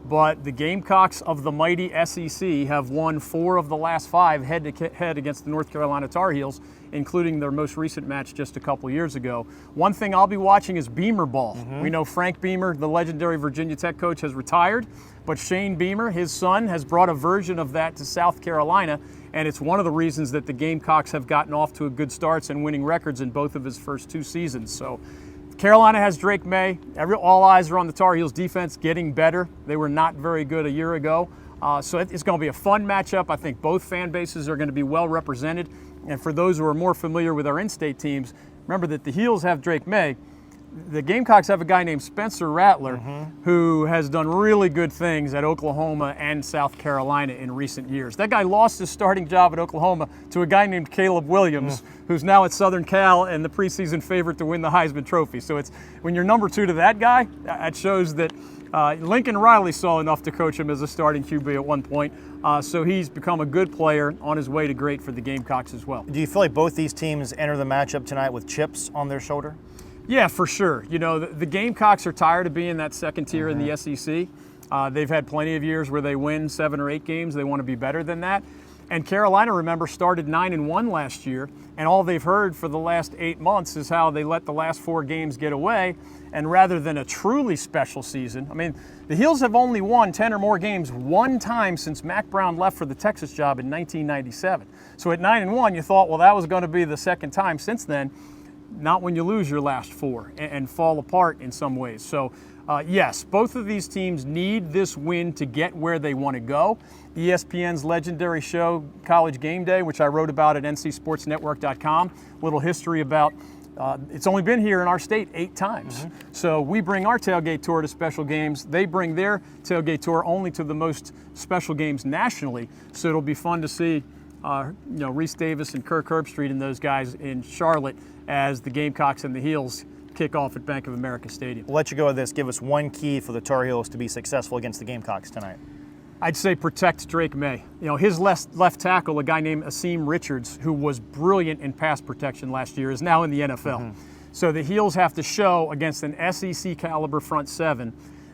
but the Gamecocks of the mighty SEC have won 4 of the last 5 head-to-head against the North Carolina Tar Heels, including their most recent match just a couple years ago. One thing I'll be watching is Beamer ball. We know Frank Beamer, the legendary Virginia Tech coach, has retired, but Shane Beamer, his son, has brought a version of that to South Carolina, and it's one of the reasons that the Gamecocks have gotten off to a good starts and winning records in both of his first 2 seasons. So Carolina has Drake May. All eyes are on the Tar Heels defense getting better. They were not very good a year ago. So it's going to be a fun matchup. I think both fan bases are going to be well represented. And for those who are more familiar with our in-state teams, remember that the Heels have Drake May. The Gamecocks have a guy named Spencer Rattler who has done really good things at Oklahoma and South Carolina in recent years. That guy lost his starting job at Oklahoma to a guy named Caleb Williams, who's now at Southern Cal and the preseason favorite to win the Heisman Trophy. So it's when you're number 2 to that guy, it shows that Lincoln Riley saw enough to coach him as a starting QB at one point, so he's become a good player on his way to great for the Gamecocks as well. Do you feel like both these teams enter the matchup tonight with chips on their shoulder? Yeah, for sure. You know, the Gamecocks are tired of being that second tier in the SEC. They've had plenty of years where they win 7 or 8 games. They want to be better than that. And Carolina, remember, started 9-1 last year, and all they've heard for the last 8 months is how they let the last 4 games get away. And rather than a truly special season, I mean, the Heels have only won 10 or more games one time since Mac Brown left for the Texas job in 1997. So at 9-1, you thought, well, that was going to be the second time since then. Not when you lose your last 4 and fall apart in some ways. So, yes, both of these teams need this win to get where they want to go. ESPN's legendary show, College Game Day, which I wrote about at ncsportsnetwork.com, little history about it's only been here in our state 8 times. So we bring our tailgate tour to special games. They bring their tailgate tour only to the most special games nationally. So it'll be fun to see Reese Davis and Kirk Herbstreit and those guys in Charlotte as the Gamecocks and the Heels kick off at Bank of America Stadium. We'll let you go with this. Give us one key for the Tar Heels to be successful against the Gamecocks tonight. I'd say protect Drake May. You know, his left tackle, a guy named Asim Richards, who was brilliant in pass protection last year, is now in the NFL. So the Heels have to show against an SEC caliber front 7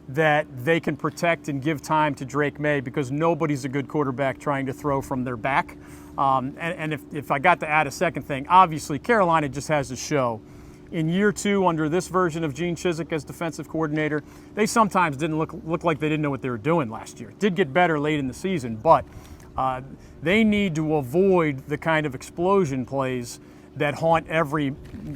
that they can protect and give time to Drake May, because nobody's a good quarterback trying to throw from their back. And if I got to add a second thing, obviously Carolina just has to show. In year 2, under this version of Gene Chizik as defensive coordinator, they sometimes didn't look like they didn't know what they were doing last year. Did get better late in the season, but they need to avoid the kind of explosion plays that haunt every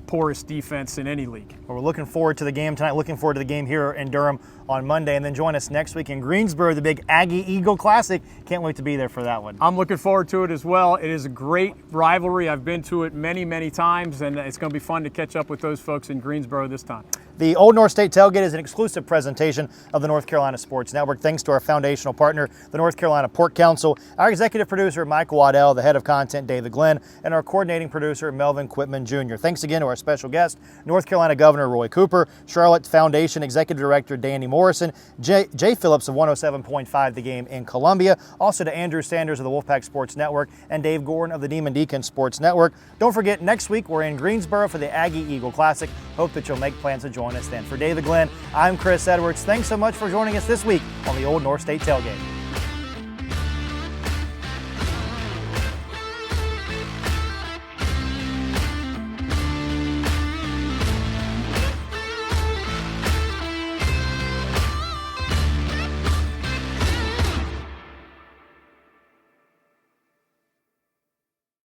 porous defense in any league. Well, we're looking forward to the game tonight, looking forward to the game here in Durham on Monday, and then join us next week in Greensboro, the big Aggie-Eagle Classic. Can't wait to be there for that one. I'm looking forward to it as well. It is a great rivalry. I've been to it many, many times, and it's going to be fun to catch up with those folks in Greensboro this time. The Old North State Tailgate is an exclusive presentation of the North Carolina Sports Network. Thanks to our foundational partner, the North Carolina Pork Council, our executive producer, Mike Waddell, the head of content, David Glenn, and our coordinating producer, Melvin Quitman Jr. Thanks again to our special guest, North Carolina Governor Roy Cooper, Charlotte Foundation Executive Director Danny Morrison, Jay Phillips of 107.5 The Game in Columbia, also to Andrew Sanders of the Wolfpack Sports Network and Dave Gordon of the Demon Deacon Sports Network. Don't forget, next week we're in Greensboro for the Aggie-Eagle Classic. Hope that you'll make plans to join us then. For David Glenn, I'm Chris Edwards. Thanks so much for joining us this week on the Old North State Tailgate.